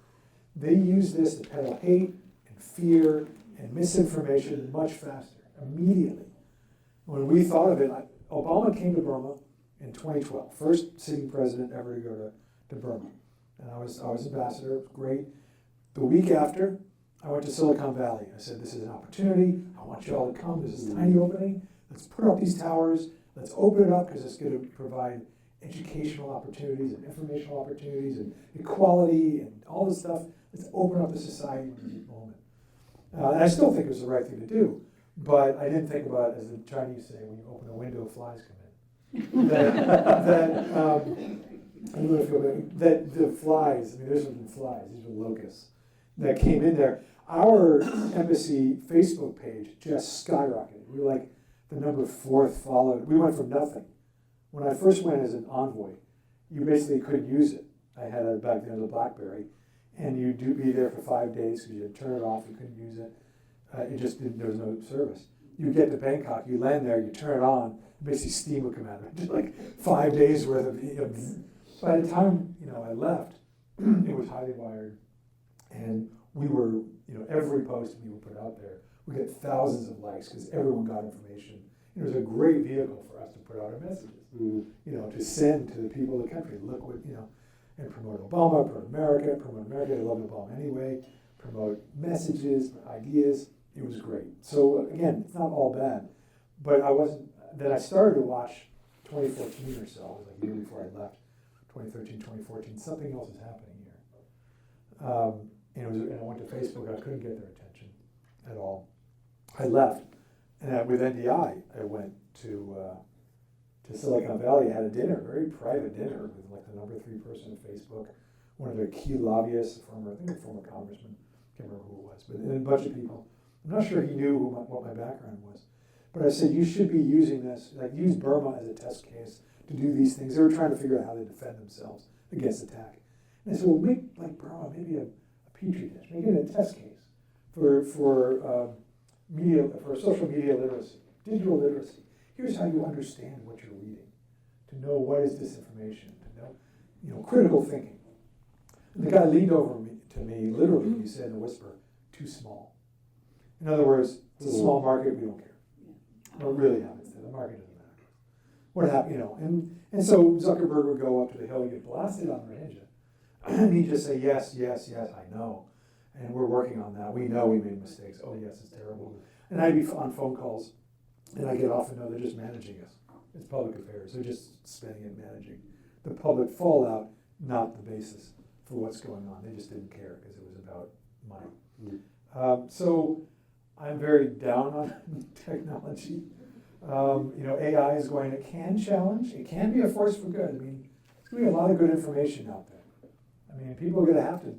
They use this to peddle hate and fear and misinformation much faster, immediately. When we thought of it, Obama came to Burma in 2012, first sitting president ever to go to Burma. And I was ambassador, it was great. The week after, I went to Silicon Valley. I said, this is an opportunity. I want you all to come. There's this tiny opening. Let's put up these towers. Let's open it up because it's going to provide educational opportunities and informational opportunities and equality and all this stuff. Let's open up the society in this moment. And I still think it was the right thing to do, but I didn't think about, as the Chinese say, when you open a window, flies come in. That the flies, I mean, there's some flies, these are locusts, that came in there. Our embassy Facebook page just skyrocketed. We were like the number 4th followed. We went from nothing. When I first went as an envoy, you basically couldn't use it. I had it back then as a BlackBerry, and you'd be there for 5 days because you had to turn it off, you couldn't use it. It just didn't, there was no service. You get to Bangkok, you land there, you turn it on, basically steam would come out of it. Just like 5 days worth of, by the time, I left, it was highly wired. And we were, every post we would put out there, we get thousands of likes because everyone got information. It was a great vehicle for us to put out our messages, to send to the people of the country. Look what, and promote Obama, promote America. I love Obama anyway. Promote messages, ideas. It was great. So again, it's not all bad, but then I started to watch 2014 or so. It was like a year before I left, 2013, 2014. Something else is happening here. And I went to Facebook. I couldn't get their attention at all. I left, and with NDI, I went to Silicon Valley. I had a dinner, a very private dinner, with like the number 3 person at Facebook, one of their key lobbyists, I think a former congressman, can't remember who it was, but a bunch of people. I'm not sure he knew what my background was, but I said, you should be using this, use Burma as a test case to do these things. They were trying to figure out how they defend themselves against attack. And I said, well, make like Burma maybe a petri dish, make it a test case for social media literacy, digital literacy. Here's how you understand what you're reading, to know what is disinformation, to know, critical thinking. And the guy leaned over to me, literally, he said in a whisper, too small. In other words, it's a small market, we don't care. We don't really have it. The market doesn't matter. What happened, and so Zuckerberg would go up to the hill and get blasted on Rohingya. And he'd just say, yes, I know. And we're working on that. We know we made mistakes. Oh, yes, it's terrible. And I'd be on phone calls, and I get off and know they're just managing us. It's public affairs. They're just spending and managing. The public fallout, not the basis for what's going on. They just didn't care because it was about money. So I'm very down on technology. AI is it can challenge. It can be a force for good. I mean, there's going to be a lot of good information out there. I mean, people are going to have to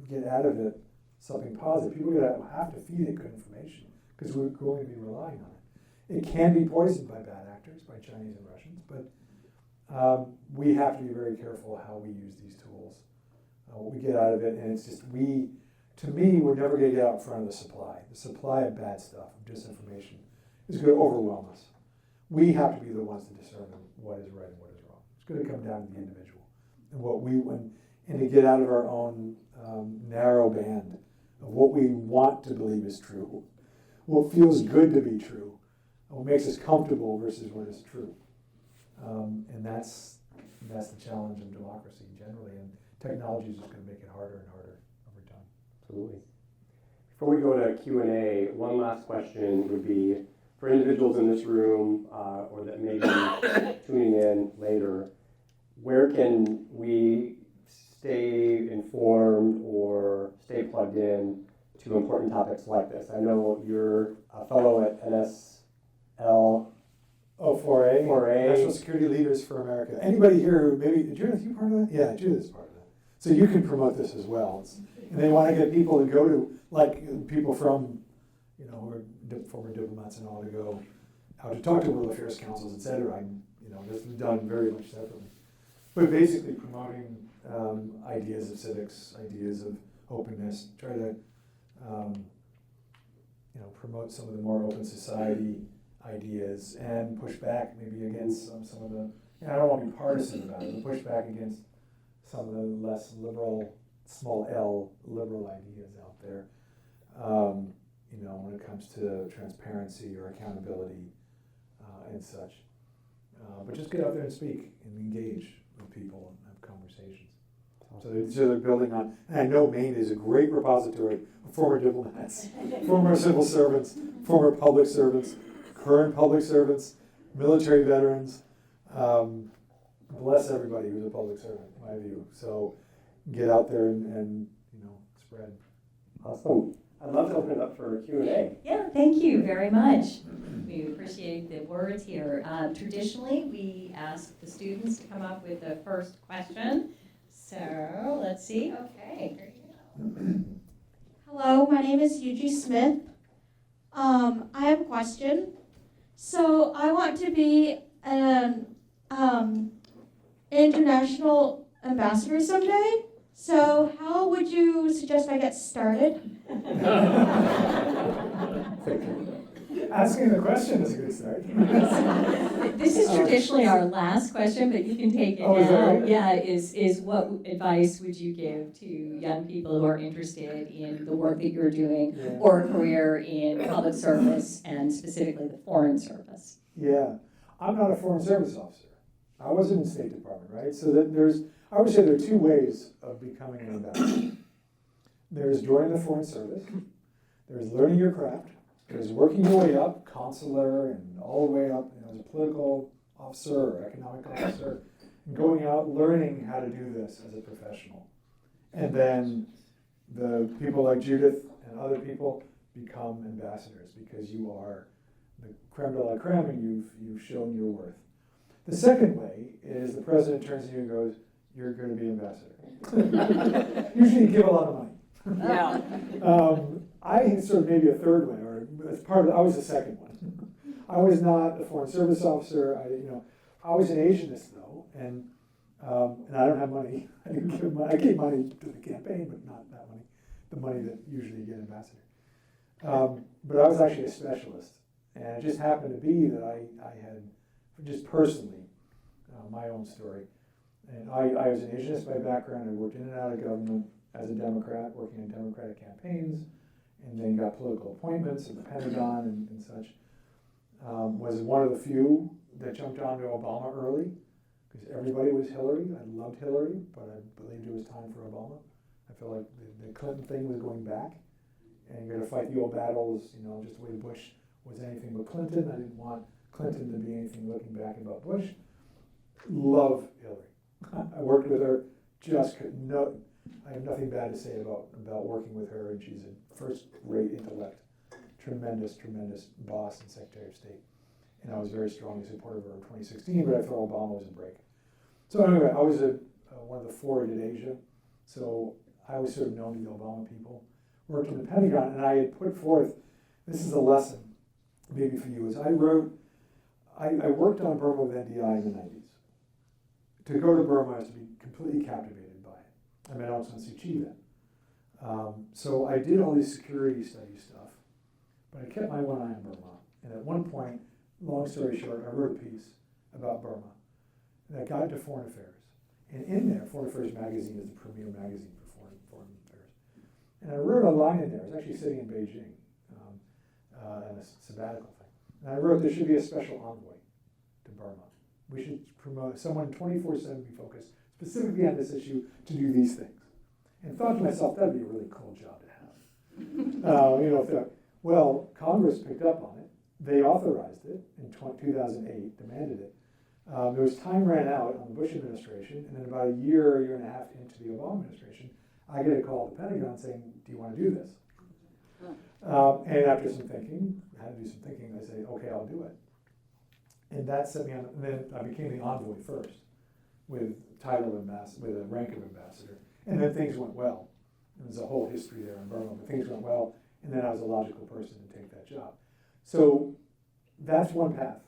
get out of it something positive. People are going to have to feed it good information because we're going to be relying on it. It can be poisoned by bad actors, by Chinese and Russians, but we have to be very careful how we use these tools, what we get out of it, and it's just to me, we're never going to get out in front of the supply. The supply of bad stuff, of disinformation, is going to overwhelm us. We have to be the ones to discern what is right and what is wrong. It's going to come down to the individual and to get out of our own narrow band of what we want to believe is true, what feels good to be true, and what makes us comfortable versus what is true. And that's the challenge of democracy generally, and technology is just going to make it harder and harder over time. Absolutely. Before we go to Q&A, one last question would be, for individuals in this room or that may be tuning in later, where can we stay informed or stay plugged in to important topics like this? I know you're a fellow at NSL. 4A, National Security Leaders for America. Anybody here, maybe, Judith, you part of that? Yeah, Judith's part of that. So you can promote this as well. And they want to get people to go to, like people from, who are former diplomats and all, to go out to talk to World Affairs Councils, et cetera. This is done very much separately. But basically promoting ideas of civics, ideas of openness, try to promote some of the more open society ideas and push back maybe against some of the, I don't want to be partisan about it, but push back against some of the less liberal, small L liberal ideas out there, when it comes to transparency or accountability and such. But just get out there and speak and engage with people and have conversations. So they're building on, and I know Maine is a great repository of former diplomats, former civil servants, former public servants, current public servants, military veterans. Bless everybody who's a public servant, in my view. So get out there and spread. Awesome. I'd love to open it up for Q&A. Yeah, thank you very much. We appreciate the words here. Traditionally, we ask the students to come up with the first question. So let's see. Okay, here you go. Hello, my name is Yuji Smith. I have a question. So I want to be an international ambassador someday. So how would you suggest I get started? Asking the question is a good start. This is traditionally our last question, but you can take it Oh, is that now. right? Yeah, is what advice would you give to young people who are interested in the work that you're doing Yeah. or a career in public service and specifically the foreign service? Yeah, I'm not a foreign service officer. I was in the State Department, right? So that I would say there are two ways of becoming an ambassador. There's joining the foreign service. There's learning your craft. There's working your way up, consular, and all the way up as a political officer or economic officer, and going out learning how to do this as a professional. And then the people like Judith and other people become ambassadors because you are the creme de la creme and you've shown your worth. The second way is the president turns to you and goes, "You're going to be ambassador." Usually you give a lot of money. Yeah. I had sort of maybe a third way, or as part of I was the second one. I was not a foreign service officer. I was an Asianist though, and I don't have money. I didn't give money. I gave money to the campaign, but not that money. The money that usually you get ambassador. But I was actually a specialist, and it just happened to be that I had just personally my own story. And I was an Asianist by background. I worked in and out of government as a Democrat, working in Democratic campaigns, and then got political appointments at the Pentagon and such. Was one of the few that jumped onto Obama early, because everybody was Hillary. I loved Hillary, but I believed it was time for Obama. I felt like the Clinton thing was going back, and you got to fight the old battles, just the way Bush was anything but Clinton. I didn't want Clinton to be anything looking back about Bush. Love Hillary. I worked with her, I have nothing bad to say about working with her, and she's a first-rate intellect, tremendous boss and Secretary of State. And I was very strongly supportive of her in 2016, but I thought Obama was a break. So anyway, I was one of the four in Asia, so I was sort of known to the Obama people. Worked in the Pentagon, and I had put forth, this is a lesson maybe for you, is I worked on Burma with NDI in the 90s. To go to Burma is to be completely captivated by it. I met Aung San Suu Kyi then. So I did all these security study stuff, but I kept my one eye on Burma. And at one point, long story short, I wrote a piece about Burma that got into Foreign Affairs. And in there, Foreign Affairs magazine is the premier magazine for foreign affairs. And I wrote a line in there. I was actually sitting in Beijing on a sabbatical thing. And I wrote there should be a special envoy to Burma. We should promote someone 24/7 be focused specifically on this issue to do these things. And thought to myself, that'd be a really cool job to have. Well, Congress picked up on it. They authorized it in 2008, demanded it. There was time ran out on the Bush administration, and then about a year and a half into the Obama administration, I get a call at the Pentagon saying, "Do you want to do this?" And after some thinking, I had to do some thinking, I say, "Okay, I'll do it." And that set me on, and then I became the envoy first, with title of ambassador, with a rank of ambassador. And then things went well. There's a whole history there in Burma, but things went well, and then I was a logical person to take that job. So that's one path.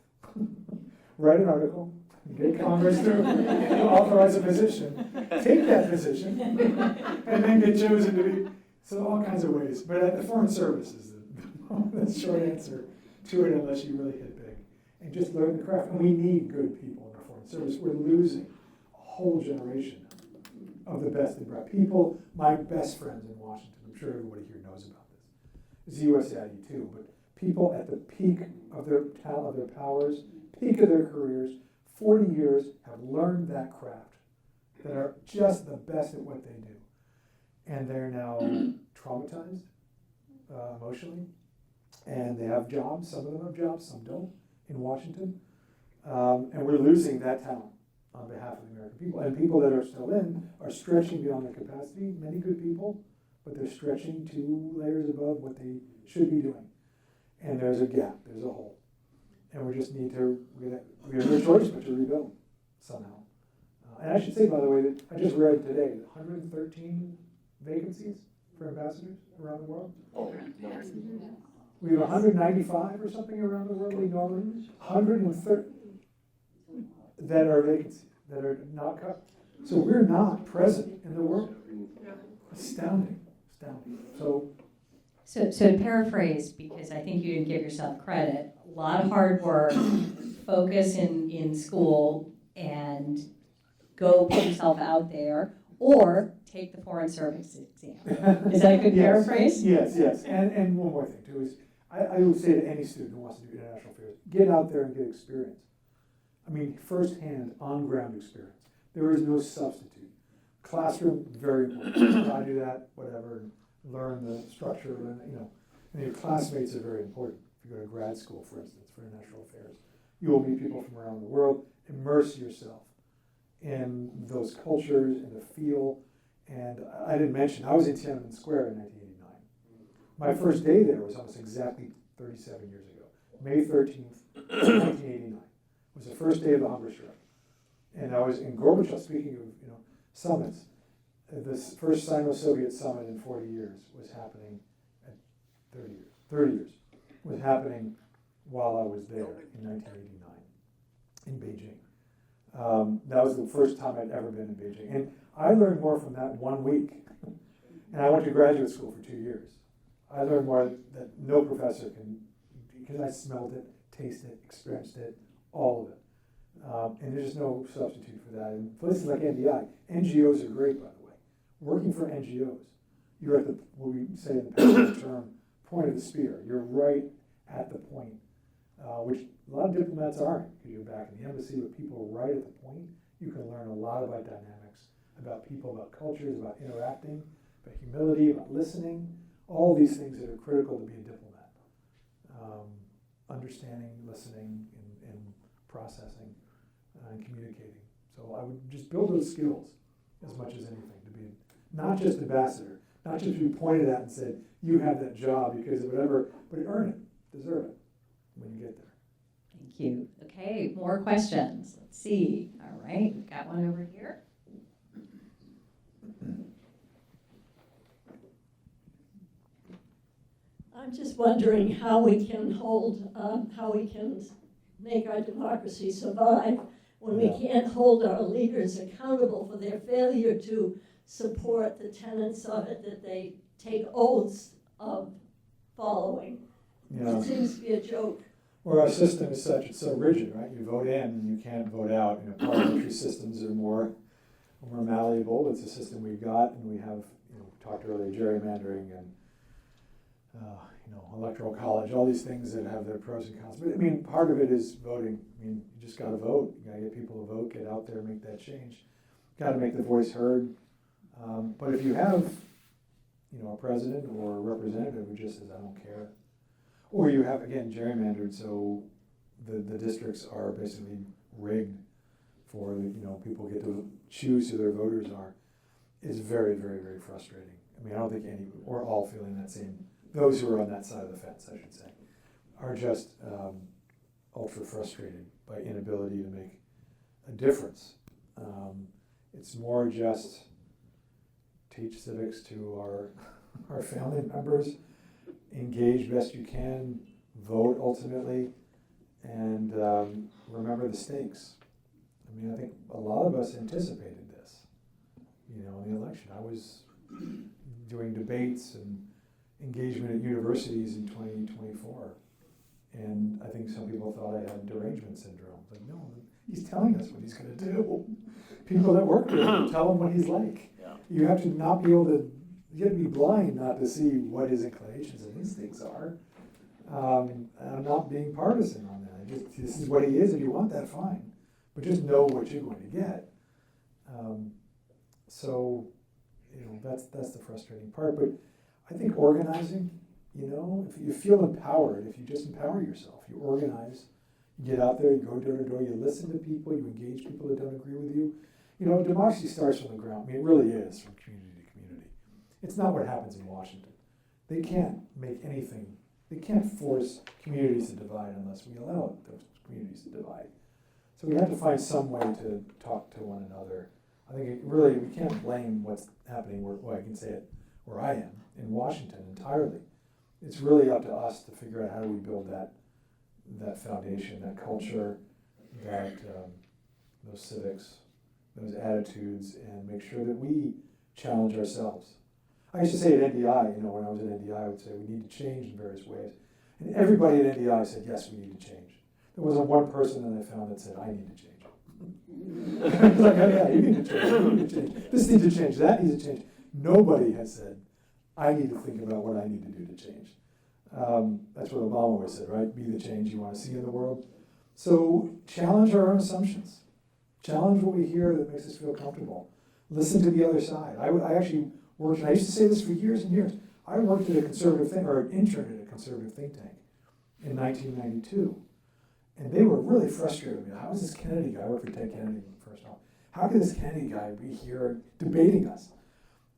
Write an article, get Congress to authorize a position, take that position, and then get chosen to be, so all kinds of ways. But the Foreign Service is the short answer to it unless you really hit big. And just learn the craft. And we need good people in the Foreign Service. We're losing a whole generation of the best and brightest people. My best friends in Washington, I'm sure everybody here knows about this. It's USAID too, but people at the peak of their talent, of their powers, peak of their careers, 40 years, have learned that craft that are just the best at what they do. And they're now traumatized emotionally, and they have jobs. Some of them have jobs, some don't, in Washington. And we're losing that talent on behalf of the American people. And people that are still in are stretching beyond their capacity, many good people, but they're stretching 2 layers above what they should be doing. And there's a gap, there's a hole. And we just need to, we have no choice but to rebuild somehow. And I should say, by the way, that I just read today, 113 vacancies for ambassadors around the world. We have 195 or something around the world, we normally, 130 that are vacancies, that are not cut. So we're not present in the world. Astounding, astounding. So to paraphrase, because I think you didn't give yourself credit, a lot of hard work, focus in school, and go put yourself out there, or take the Foreign Service exam. Is that a good paraphrase? Yes. And one more thing, too, is I would say to any student who wants to do international affairs, get out there and get experience. I mean, firsthand, on-ground experience. There is no substitute. Classroom, very important. I do that, whatever, and learn the structure, and your classmates are very important. If you go to grad school, for instance, for international affairs, you will meet people from around the world. Immerse yourself in those cultures, in the feel. And I didn't mention, I was in Tiananmen Square in 1989. My first day there was almost exactly 37 years ago. May 13th, 1989 was the first day of the hunger strike. And I was in Gorbachev, speaking of summits, this first Sino-Soviet summit in 40 years was happening at 30 years, was happening while I was there in 1989 in Beijing. That was the first time I'd ever been in Beijing. And I learned more from that 1 week. And I went to graduate school for 2 years. I learned more that no professor can, because I smelled it, tasted it, experienced it, all of it. And there's just no substitute for that. And places like NDI, NGOs are great, by the way. Working for NGOs, you're at the, what we say in the pastoral term, point of the spear. You're right at the point, which a lot of diplomats aren't, because you're back in the embassy with people right at the point. You can learn a lot about dynamics, about people, about cultures, about interacting, about humility, about listening, all these things that are critical to be a diplomat. Understanding, listening, and processing, and communicating. So I would just build those skills as much as anything, to be not just ambassador, not just be pointed at and said, you have that job because of whatever, but earn it, deserve it when you get there. Thank you. Okay, more questions. Let's see. All right, we've got one over here. I'm just wondering how we can make our democracy survive when we can't hold our leaders accountable for their failure to support the tenets of it that they take oaths of following. It seems to be a joke. Well, our system is such, it's so rigid, right? You vote in and you can't vote out. Parliamentary systems are more malleable. It's a system we've got, and we have, we talked earlier, gerrymandering and electoral college, all these things that have their pros and cons. But part of it is voting. You just got to vote. You got to get people to vote, get out there, make that change. Got to make the voice heard. But if you have, a president or a representative who just says, I don't care, or you have, again, gerrymandered, so the districts are basically rigged for, people get to choose who their voters are, is very, very, very frustrating. I don't think we're all feeling that same. Those who are on that side of the fence, I should say, are just ultra frustrated by inability to make a difference. It's more just teach civics to our family members, engage best you can, vote ultimately, and remember the stakes. I think a lot of us anticipated this. In the election, I was doing debates and engagement at universities in 2024. And I think some people thought I had derangement syndrome. No, he's telling us what he's going to do. People that work with him, tell him what he's like. Yeah. You have to not be able to, you have to be blind not to see what his inclinations and instincts are. And I'm not being partisan on that. This is what he is. If you want that, fine. But just know what you're going to get. So, that's the frustrating part. But I think organizing, if you feel empowered, if you just empower yourself, you organize, you get out there, you go door to door, you listen to people, you engage people that don't agree with you. Democracy starts from the ground. I mean, it really is from community to community. It's not what happens in Washington. They can't make anything, they can't force communities to divide unless we allow those communities to divide. So we have to find some way to talk to one another. I think we can't blame what's happening I can say it where I am, in Washington entirely. It's really up to us to figure out how do we build that foundation, that culture, those civics, those attitudes, and make sure that we challenge ourselves. I used to say at NDI, when I was at NDI, I would say we need to change in various ways. And everybody at NDI said, yes, we need to change. There wasn't one person that I found that said, I need to change. I was like, oh yeah, you need to change, you need to change. This needs to change, that needs to change. Nobody has said, I need to think about what I need to do to change. That's what Obama always said, right? Be the change you want to see in the world. So challenge our own assumptions. Challenge what we hear that makes us feel comfortable. Listen to the other side. I actually worked, and I used to say this for years and years. I worked at a conservative thing, or an intern at a conservative think tank in 1992. And they were really frustrated with me. How is this Kennedy guy, I worked for Ted Kennedy first off, how could this Kennedy guy be here debating us?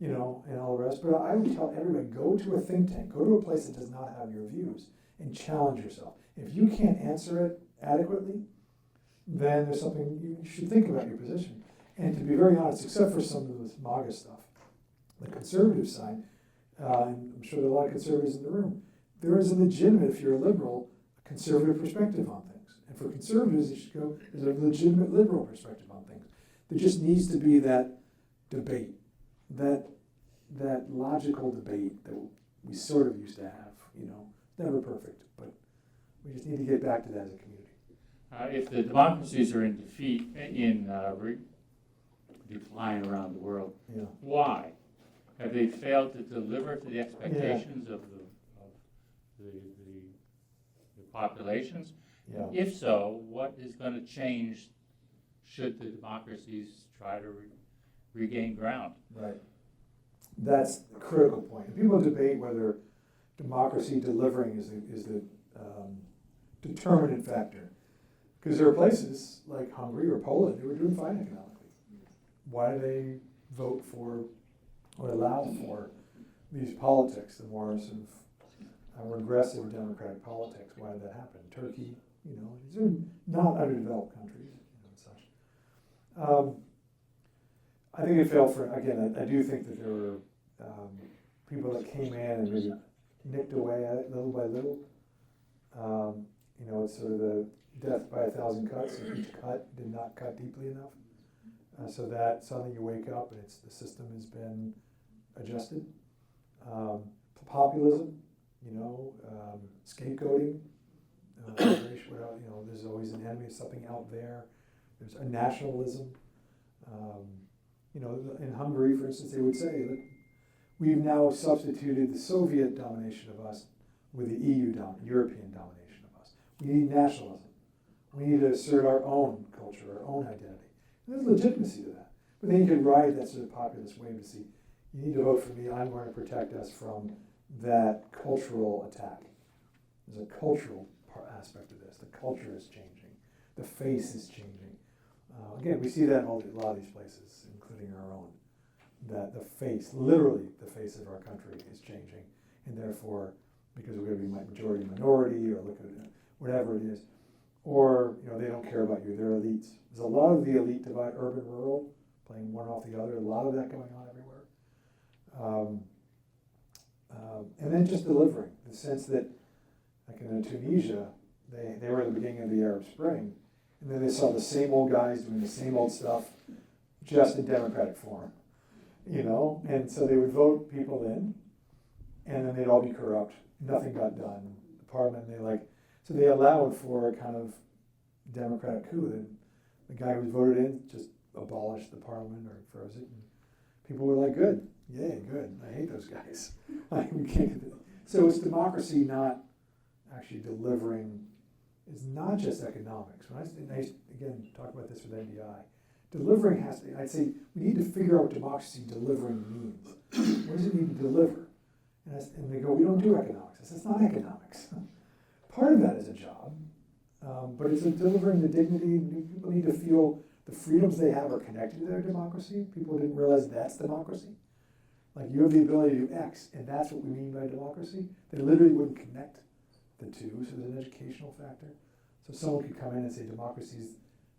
And all the rest. But I would tell everybody, go to a think tank, go to a place that does not have your views, and challenge yourself. If you can't answer it adequately, then there's something you should think about your position. And to be very honest, except for some of this MAGA stuff, the conservative side, and I'm sure there are a lot of conservatives in the room, there is a legitimate, if you're a liberal, a conservative perspective on things. And for conservatives, there's a legitimate liberal perspective on things. There just needs to be that debate, that logical debate that we sort of used to have. Never perfect, but we just need to get back to that as a community. If the democracies are in defeat, decline around the world, why? Have they failed to deliver to the expectations of the populations? Yeah. If so, what is going to change should the democracies try to regain ground? Right. That's the critical point. People debate whether democracy delivering is the determinant factor. Because there are places like Hungary or Poland who are doing fine economically. Why do they vote for or allow for these politics, the more sort of regressive democratic politics? Why did that happen? Turkey, these are not underdeveloped countries, and such. I think it failed again, I do think that there were people that came in and maybe nicked away at it little by little. It's sort of the death by 1,000 cuts, and each cut did not cut deeply enough. So that suddenly you wake up and the system has been adjusted. Populism, scapegoating, there's always an enemy, something out there. There's a nationalism. In Hungary, for instance, they would say, look, we've now substituted the Soviet domination of us with the European domination of us. We need nationalism. We need to assert our own culture, our own identity. And there's legitimacy to that. But then you can ride that sort of populist wave to see, you need to vote for me, I'm going to protect us from that cultural attack. There's a cultural aspect of this. The culture is changing. The face is changing. Again, we see that in a lot of these places, including our own, that the face, literally the face of our country is changing. And therefore, because we're going to be majority minority or look at whatever it is, or they don't care about you, they're elites. There's a lot of the elite divide, urban, rural, playing one off the other, a lot of that going on everywhere. And then just delivering, the sense that, like in Tunisia, they were at the beginning of the Arab Spring, and then they saw the same old guys doing the same old stuff, just in democratic form, and so they would vote people in, and then they'd all be corrupt. Nothing got done. The parliament, so they allowed for a kind of democratic coup. The guy who was voted in just abolished the parliament or froze it, and people were like, good, yay, good. I hate those guys. We can't get it. So it's democracy not actually delivering. It's not just economics. When I again talk about this with NDI, delivering has to, I'd say we need to figure out what democracy delivering means. What does it mean to deliver? And they go, we don't do economics. I said, it's not economics. Part of that is a job, but it's delivering the dignity. People need to feel the freedoms they have are connected to their democracy. People didn't realize that's democracy. Like, you have the ability to do X, and that's what we mean by democracy. They literally wouldn't connect the two, so there's an educational factor. So someone could come in and say democracy is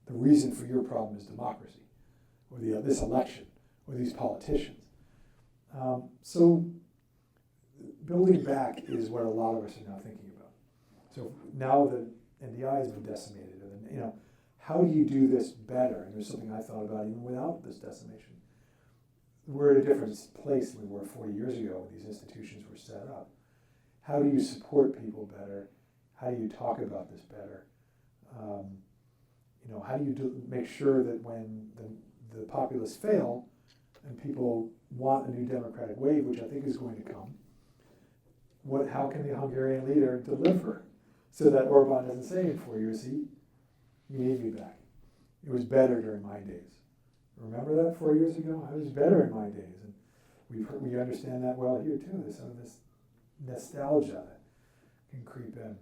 the reason for your problem is democracy, or this election, or these politicians. So building back is what a lot of us are now thinking about. So now that NDI has been decimated, and how do you do this better? And there's something I thought about even without this decimation. We're at a different place than we were 40 years ago when these institutions were set up. How do you support people better? How do you talk about this better? How do you make sure that when the populists fail and people want a new democratic wave, which I think is going to come, how can the Hungarian leader deliver so that Orban doesn't say in 4 years, see, you need me back. It was better during my days. Remember that 4 years ago? I was better in my days. And we understand that well here too. There's some of this nostalgia that can creep in.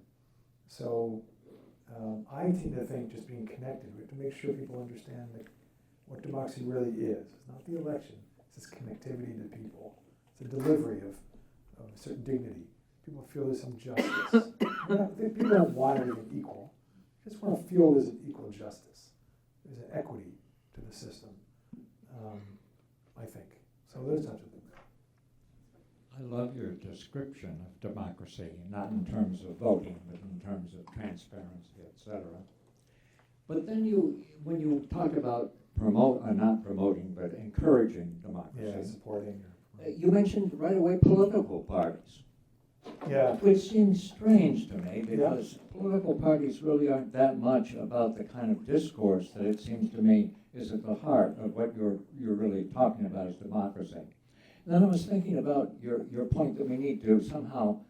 So I tend to think just being connected, we have to make sure people understand what democracy really is. It's not the election. It's this connectivity to people. It's a delivery of a certain dignity. People feel there's some justice. People don't want everything equal. They just want to feel there's an equal justice. There's an equity to the system, I think. So those types of things. I love your description of democracy, not in terms of voting, but in terms of transparency, etc. But then when you talk about not promoting, but encouraging democracy, Supporting. You mentioned right away political parties. Yeah. Which seems strange to me because political parties really aren't that much about the kind of discourse that it seems to me is at the heart of what you're really talking about as democracy. And then I was thinking about your point that we need to somehow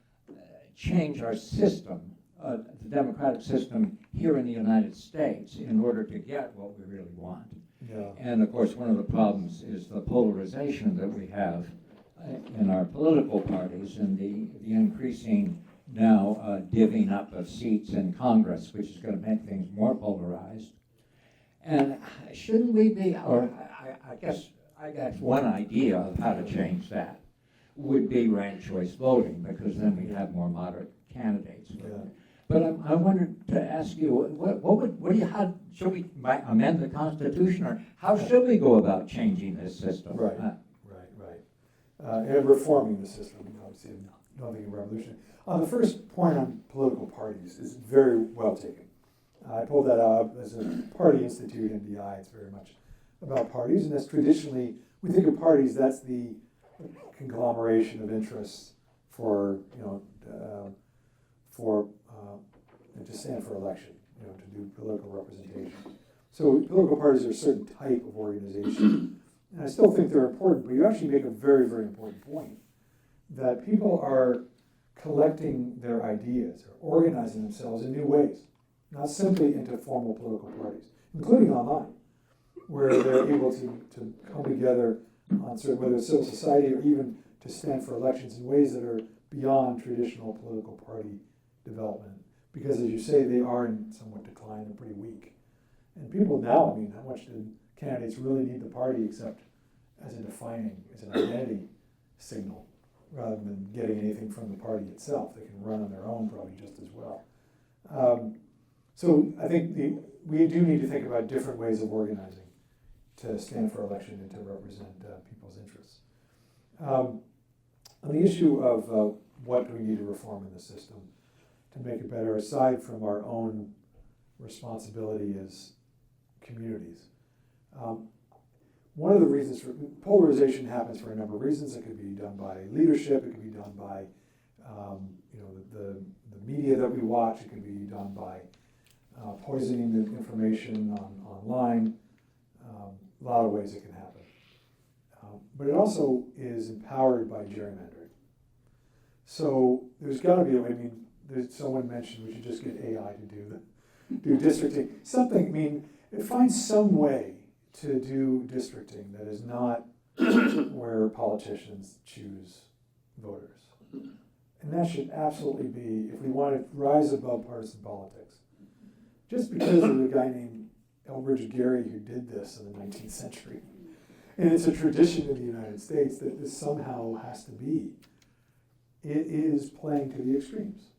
change our system, the democratic system here in the United States in order to get what we really want. Yeah. And of course, one of the problems is the polarization that we have in our political parties and the increasing now divvying up of seats in Congress, which is going to make things more polarized. And shouldn't we be, or I guess one idea of how to change that would be ranked choice voting, because then we'd have more moderate candidates. Yeah. But I wanted to ask you, how should we amend the Constitution, or how should we go about changing this system? Right. And reforming the system, obviously, don't think of revolution. The first point on political parties is very well taken. I pulled that out as a party institute, NDI. It's very much about parties, and that's traditionally, we think of parties, that's the conglomeration of interests to stand for election, to do political representation. So political parties are a certain type of organization. And I still think they're important, but you actually make a very, very important point that people are collecting their ideas or organizing themselves in new ways, not simply into formal political parties, including online, where they're able to come together on certain, whether it's civil society or even to stand for elections in ways that are beyond traditional political party development. Because as you say, they are in somewhat decline and pretty weak. And people now, how much do candidates really need the party except as an identity signal, rather than getting anything from the party itself? They can run on their own probably just as well. So I think we do need to think about different ways of organizing to stand for election and to represent people's interests. On the issue of what do we need to reform in the system to make it better, aside from our own responsibility as communities. One of the reasons for polarization happens for a number of reasons. It could be done by leadership. It could be done by the media that we watch. It could be done by poisoning the information online. A lot of ways it can happen. But it also is empowered by gerrymandering. So there's got to be a way. Someone mentioned we should just get AI to do districting. Something. Find some way to do districting that is not where politicians choose voters. And that should absolutely be, if we want to rise above partisan politics. Just because of a guy named Elbridge Gerry who did this in the 19th century. And it's a tradition in the United States that this somehow has to be. It is playing to the extremes.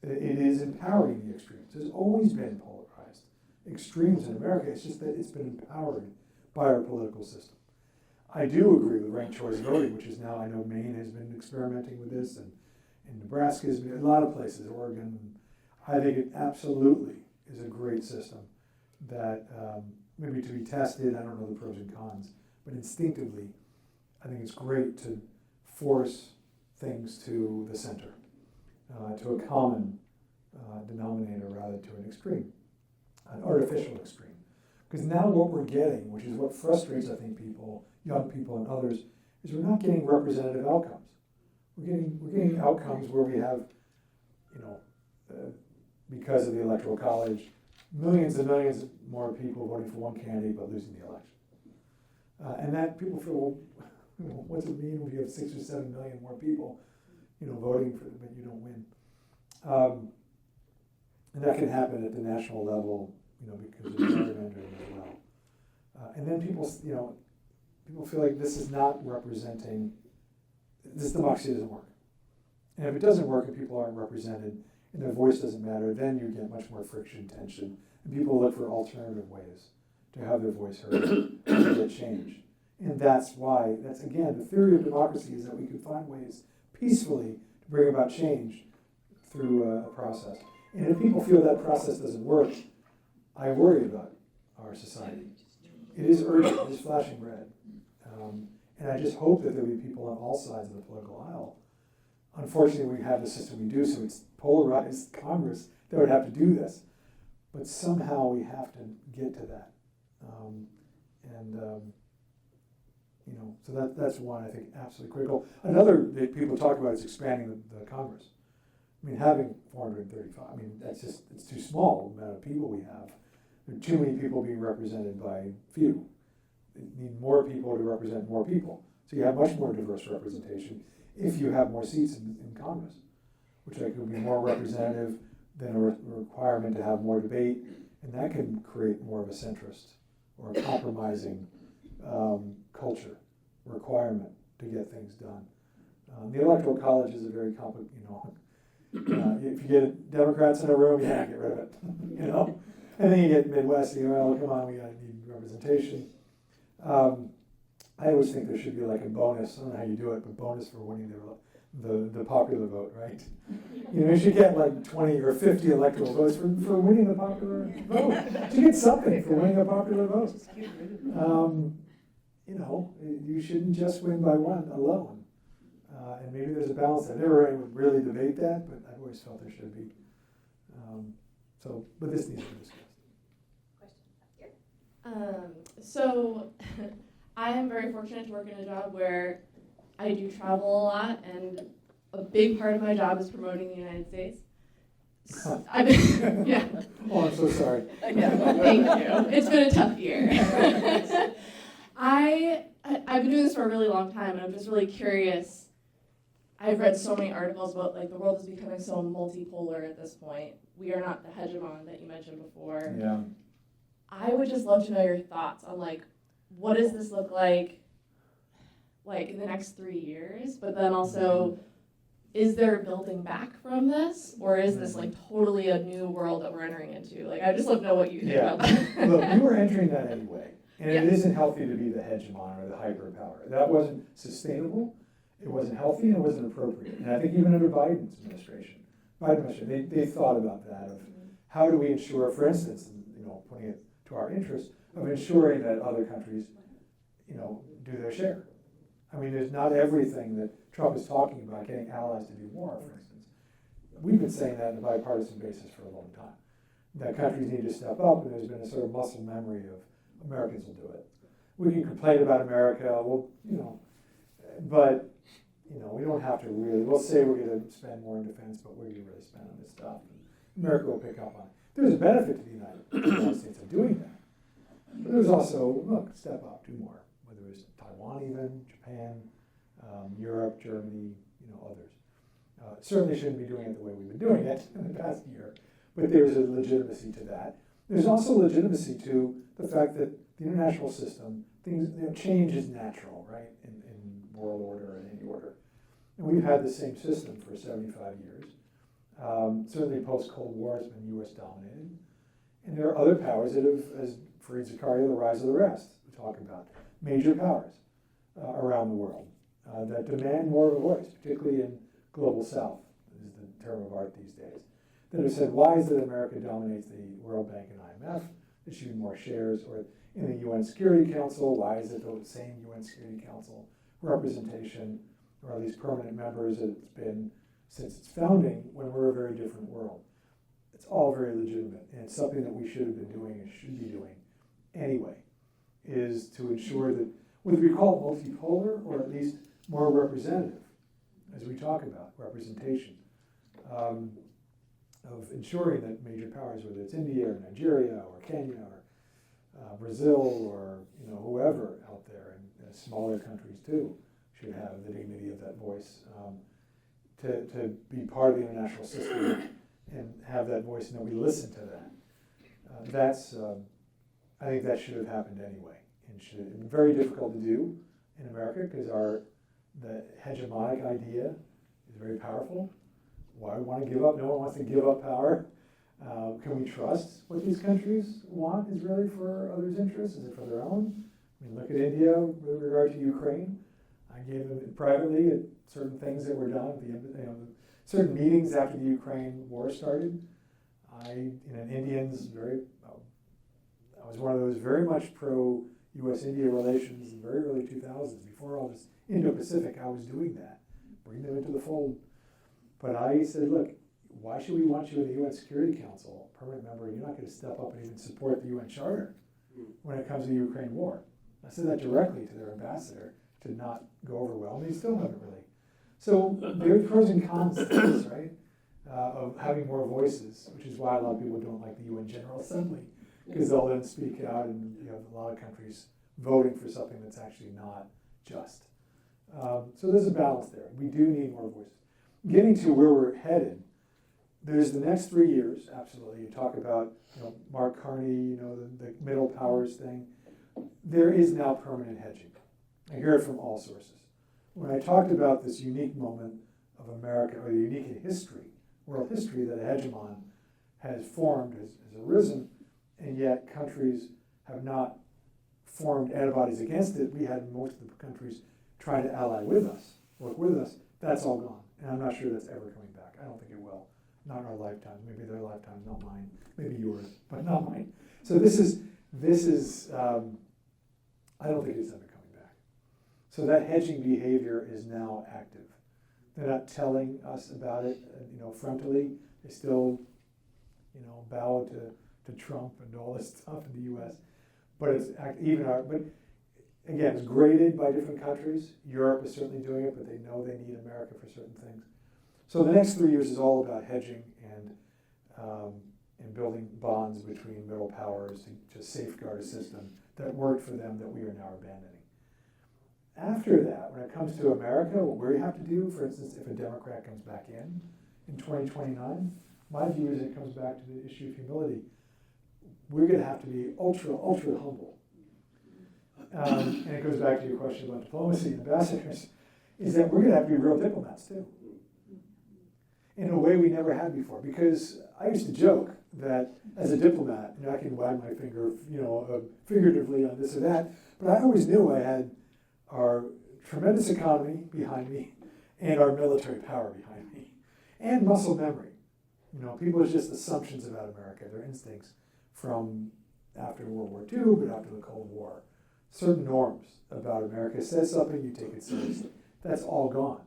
It is empowering the extremes. There's always been polarized extremes in America. It's just that it's been empowered by our political system. I do agree with ranked choice voting, which is now, I know Maine has been experimenting with this, and Nebraska has been, a lot of places, Oregon. I think it absolutely is a great system that maybe to be tested. I don't know the pros and cons, but instinctively, I think it's great to force things to the center, to a common denominator rather to an extreme, an artificial extreme. Because now what we're getting, which is what frustrates, I think, people, young people and others, is we're not getting representative outcomes. We're getting outcomes where we have, because of the Electoral College, millions and millions more people voting for one candidate but losing the election. And that people feel, well, what's it mean when you have 6 or 7 million more people, voting for them, but you don't win? And that can happen at the national level, because of gerrymandering as well. And then people feel like this is not representing, this democracy doesn't work. And if it doesn't work and people aren't represented and their voice doesn't matter, then you get much more friction, tension, and people look for alternative ways to have their voice heard and to get change. And that's again, the theory of democracy is that we can find ways peacefully to bring about change through a process. And if people feel that process doesn't work, I worry about our society. It is urgent, it is flashing red. And I just hope that there will be people on all sides of the political aisle. Unfortunately, we have the system we do, so it's polarized Congress that would have to do this. But somehow we have to get to that. So that's one I think absolutely critical. Another that people talk about is expanding the Congress. I mean, having 435, it's too small the amount of people we have. There are too many people being represented by few. You need more people to represent more people. So you have much more diverse representation if you have more seats in Congress, which I think would be more representative than a requirement to have more debate, and that can create more of a centrist or a compromising culture requirement to get things done. The Electoral College is a very complicated, if you get Democrats in a room, get rid of it, And then you get Midwest, well, come on, we need representation. I always think there should be like a bonus, I don't know how you do it, but bonus for winning the popular vote, right? You should get like 20 or 50 electoral votes for winning the popular vote. You should get something for winning a popular vote. You shouldn't just win by one alone. And maybe there's a balance there. I never really debate that, but I've always felt there should be. But this needs to be discussed. So I am very fortunate to work in a job where I do travel a lot, and a big part of my job is promoting the United States. Yeah. Oh, I'm so sorry. Thank you. It's been a tough year. I've been doing this for a really long time, and I'm just really curious. I've read so many articles about the world is becoming so multipolar at this point. We are not the hegemon that you mentioned before. Yeah. I would just love to know your thoughts on what does this look like in the next 3 years? But then also, is there building back from this, or is this totally a new world that we're entering into? I just love to know what you think about that. Look, we were entering that anyway, and it isn't healthy to be the hegemon or the hyperpower. That wasn't sustainable. It wasn't healthy, and it wasn't appropriate. And I think even under Biden's administration, they thought about that of how do we ensure, for instance, putting it to our interest, of ensuring that other countries, do their share. There's not everything that Trump is talking about, getting allies to do more, for instance. We've been saying that on a bipartisan basis for a long time, that countries need to step up, and there's been a sort of muscle memory of Americans will do it. We can complain about America, but we don't have to really, we'll say we're going to spend more in defense, but we're going to really spend on this stuff. America will pick up on it. There's a benefit to the United States of doing that. But there's also, look, step up, do more, whether it's Taiwan even, Japan, Europe, Germany, others. Certainly shouldn't be doing it the way we've been doing it in the past year, but there's a legitimacy to that. There's also legitimacy to the fact that the international system, things, change is natural, right, in world order and any order. And we've had the same system for 75 years. Certainly post-Cold War, it's been US dominated. And there are other powers that have, as Fareed Zakaria, the rise of the rest, we talk about, major powers around the world that demand more of a voice, particularly in Global South, is the term of art these days, that have said, why is it America dominates the World Bank and IMF, issuing more shares, or in the UN Security Council, why is it the same UN Security Council representation, or at least permanent members that it's been since its founding, when we're a very different world? It's all very legitimate, and it's something that we should have been doing and should be doing anyway, is to ensure that, whether we call it multipolar or at least more representative, as we talk about representation, of ensuring that major powers, whether it's India or Nigeria or Kenya or Brazil or whoever out there, and smaller countries too, should have the dignity of that voice, to be part of the international system and have that voice, and that we listen to that. I think that should have happened anyway, and should have been very difficult to do in America because the hegemonic idea is very powerful. Why we want to give up? No one wants to give up power. Can we trust what these countries want is really for others' interests? Is it for their own? I mean, look at India with regard to Ukraine. I gave them privately at certain things that were done, certain meetings after the Ukraine war started. I was one of those very much pro-US-India relations in the very early 2000s. Before all this Indo-Pacific, I was doing that, bring them into the fold. But I said, look, why should we want you in the UN Security Council, permanent member, and you're not going to step up and even support the UN Charter when it comes to the Ukraine war? I said that directly to their ambassador to not go over well, and they still haven't really. So there are pros and cons to this, right, of having more voices, which is why a lot of people don't like the UN General Assembly, because they'll then speak out, and you have a lot of countries voting for something that's actually not just. So there's a balance there. We do need more voices. Getting to where we're headed, there's the next 3 years, absolutely. You talk about Mark Carney, the middle powers thing. There is now permanent hedging. I hear it from all sources. When I talked about this unique moment of America, or the unique in history, world history, that a hegemon has formed, has arisen, and yet countries have not formed antibodies against it. We had most of the countries trying to ally with us, work with us. That's all gone. And I'm not sure that's ever coming back. I don't think it will. Not in our lifetime. Maybe their lifetime, not mine. Maybe yours, but not mine. So this is I don't think it's ever coming back. So that hedging behavior is now active. They're not telling us about it, frontally. They still, bow to Trump and all this stuff in the U.S. But it's but again, it's graded by different countries. Europe is certainly doing it, but they know they need America for certain things. So the next 3 years is all about hedging and building bonds between middle powers to safeguard a system that worked for them that we are now abandoning. After that, when it comes to America, what we have to do, for instance, if a Democrat comes back in 2029, my view is it comes back to the issue of humility. We're going to have to be ultra, ultra humble. And it goes back to your question about diplomacy and ambassadors, is that we're going to have to be real diplomats too, in a way we never had before. Because I used to joke that as a diplomat, I can wag my finger, figuratively on this or that, but I always knew I had our tremendous economy behind me and our military power behind me, and muscle memory. People's just assumptions about America, their instincts from after World War II, but after the Cold War. Certain norms about America. Says something, you take it seriously. That's all gone.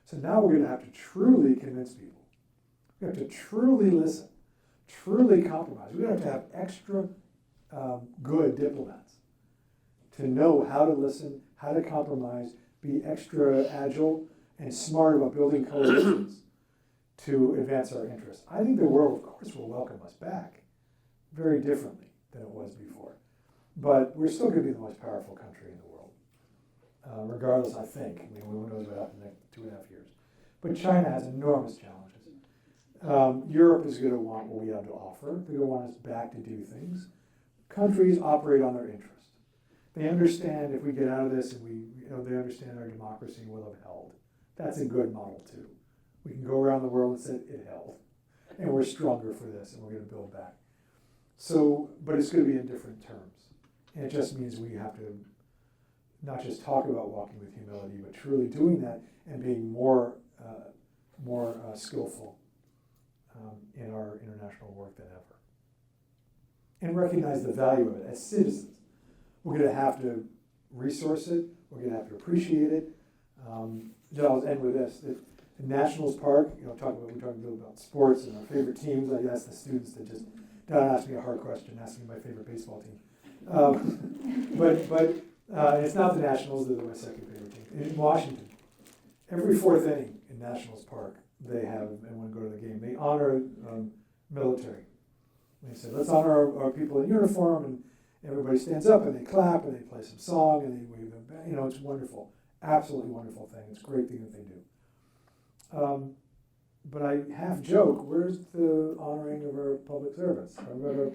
So now we're going to have to truly convince people. We have to truly listen, truly compromise. We're going to have extra good diplomats to know how to listen, how to compromise, be extra agile and smart about building coalitions to advance our interests. I think the world, of course, will welcome us back very differently than it was before. But we're still going to be the most powerful country in the world, regardless, I think. I mean, who knows what happens in the next 2.5 years. But China has enormous challenges. Europe is going to want what we have to offer. They're going to want us back to do things. Countries operate on their interest. They understand if we get out of this and they understand our democracy will have held. That's a good model too. We can go around the world and say it held, and we're stronger for this, and we're going to build back. So, but it's going to be in different terms, and it just means we have to not just talk about walking with humility, but truly doing that and being more skillful in our international work than ever, and recognize the value of it as citizens. We're going to have to resource it. We're going to have to appreciate it. I'll end with this. The Nationals Park, we're talking about sports and our favorite teams. I ask the students to just don't ask me a hard question. Ask me my favorite baseball team. But it's not the Nationals. They're my second favorite team. In Washington, every fourth inning in Nationals Park, they have, and when I go to the game, they honor military. They say, let's honor our people in uniform, and everybody stands up and they clap and they play some song and they wave them back. It's wonderful. Absolutely wonderful thing. It's a great thing that they do. But I half joke, where's the honoring of our public service? How about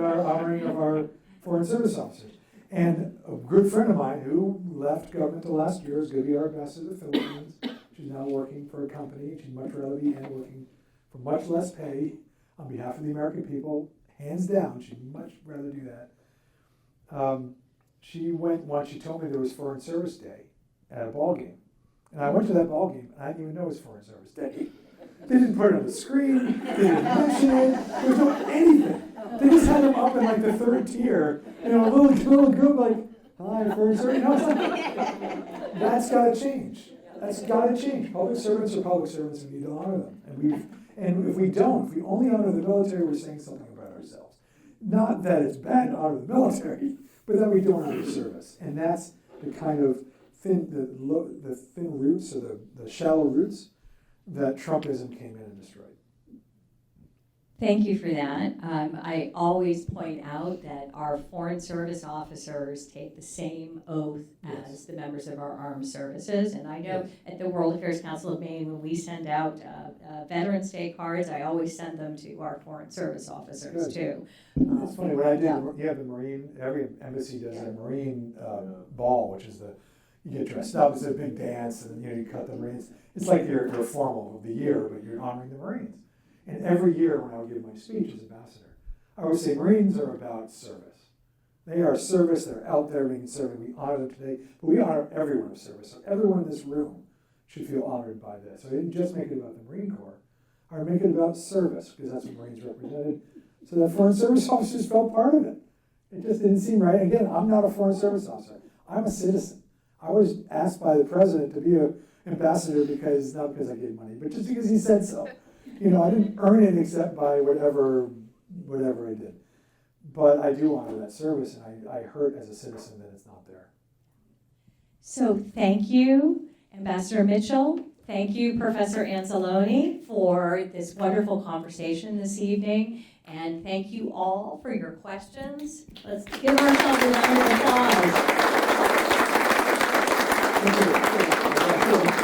our honoring of our foreign service officers? And a good friend of mine who left government the last year is going to be our ambassador to the Philippines. She's now working for a company. She'd much rather be working for much less pay on behalf of the American people. Hands down, she'd much rather do that. She went once, she told me there was Foreign Service Day at a ball game. And I went to that ball game, and I didn't even know it was Foreign Service Day. They didn't put it on the screen, they didn't mention it, they were doing anything. They just had them up in like the third tier, a little group like, hi, Foreign Service. It's that's got to change. That's got to change. Public servants are public servants, and we need to honor them. And if we only honor the military, we're saying something about ourselves. Not that it's bad to honor the military, but that we don't honor service. And that's the kind of the thin roots, or the shallow roots, that Trumpism came in and destroyed. Thank you for that. I always point out that our foreign service officers take the same oath as the members of our armed services. And I know at the World Affairs Council of Maine, when we send out Veterans Day cards, I always send them to our foreign service officers too. It's funny, when I did, the Marine, every embassy does a Marine ball, which is you get dressed up, it's a big dance, and you cut the Marines. It's like your formal of the year, but you're honoring the Marines. And every year when I would give my speech as ambassador, I would say Marines are about service. They are service, they're out there being served. We honor them today, but we honor everyone of service. So everyone in this room should feel honored by this. So I didn't just make it about the Marine Corps, I would make it about service, because that's what Marines represented. So that foreign service officers felt part of it. It just didn't seem right. Again, I'm not a foreign service officer. I'm a citizen. I was asked by the president to be an ambassador not because I gave money, but just because he said so. I didn't earn it except by whatever I did. But I do honor that service, and I hurt as a citizen that it's not there. So thank you, Ambassador Mitchell. Thank you, Professor Anzalone, for this wonderful conversation this evening. And thank you all for your questions. Let's give ourselves a round of applause. Thank you.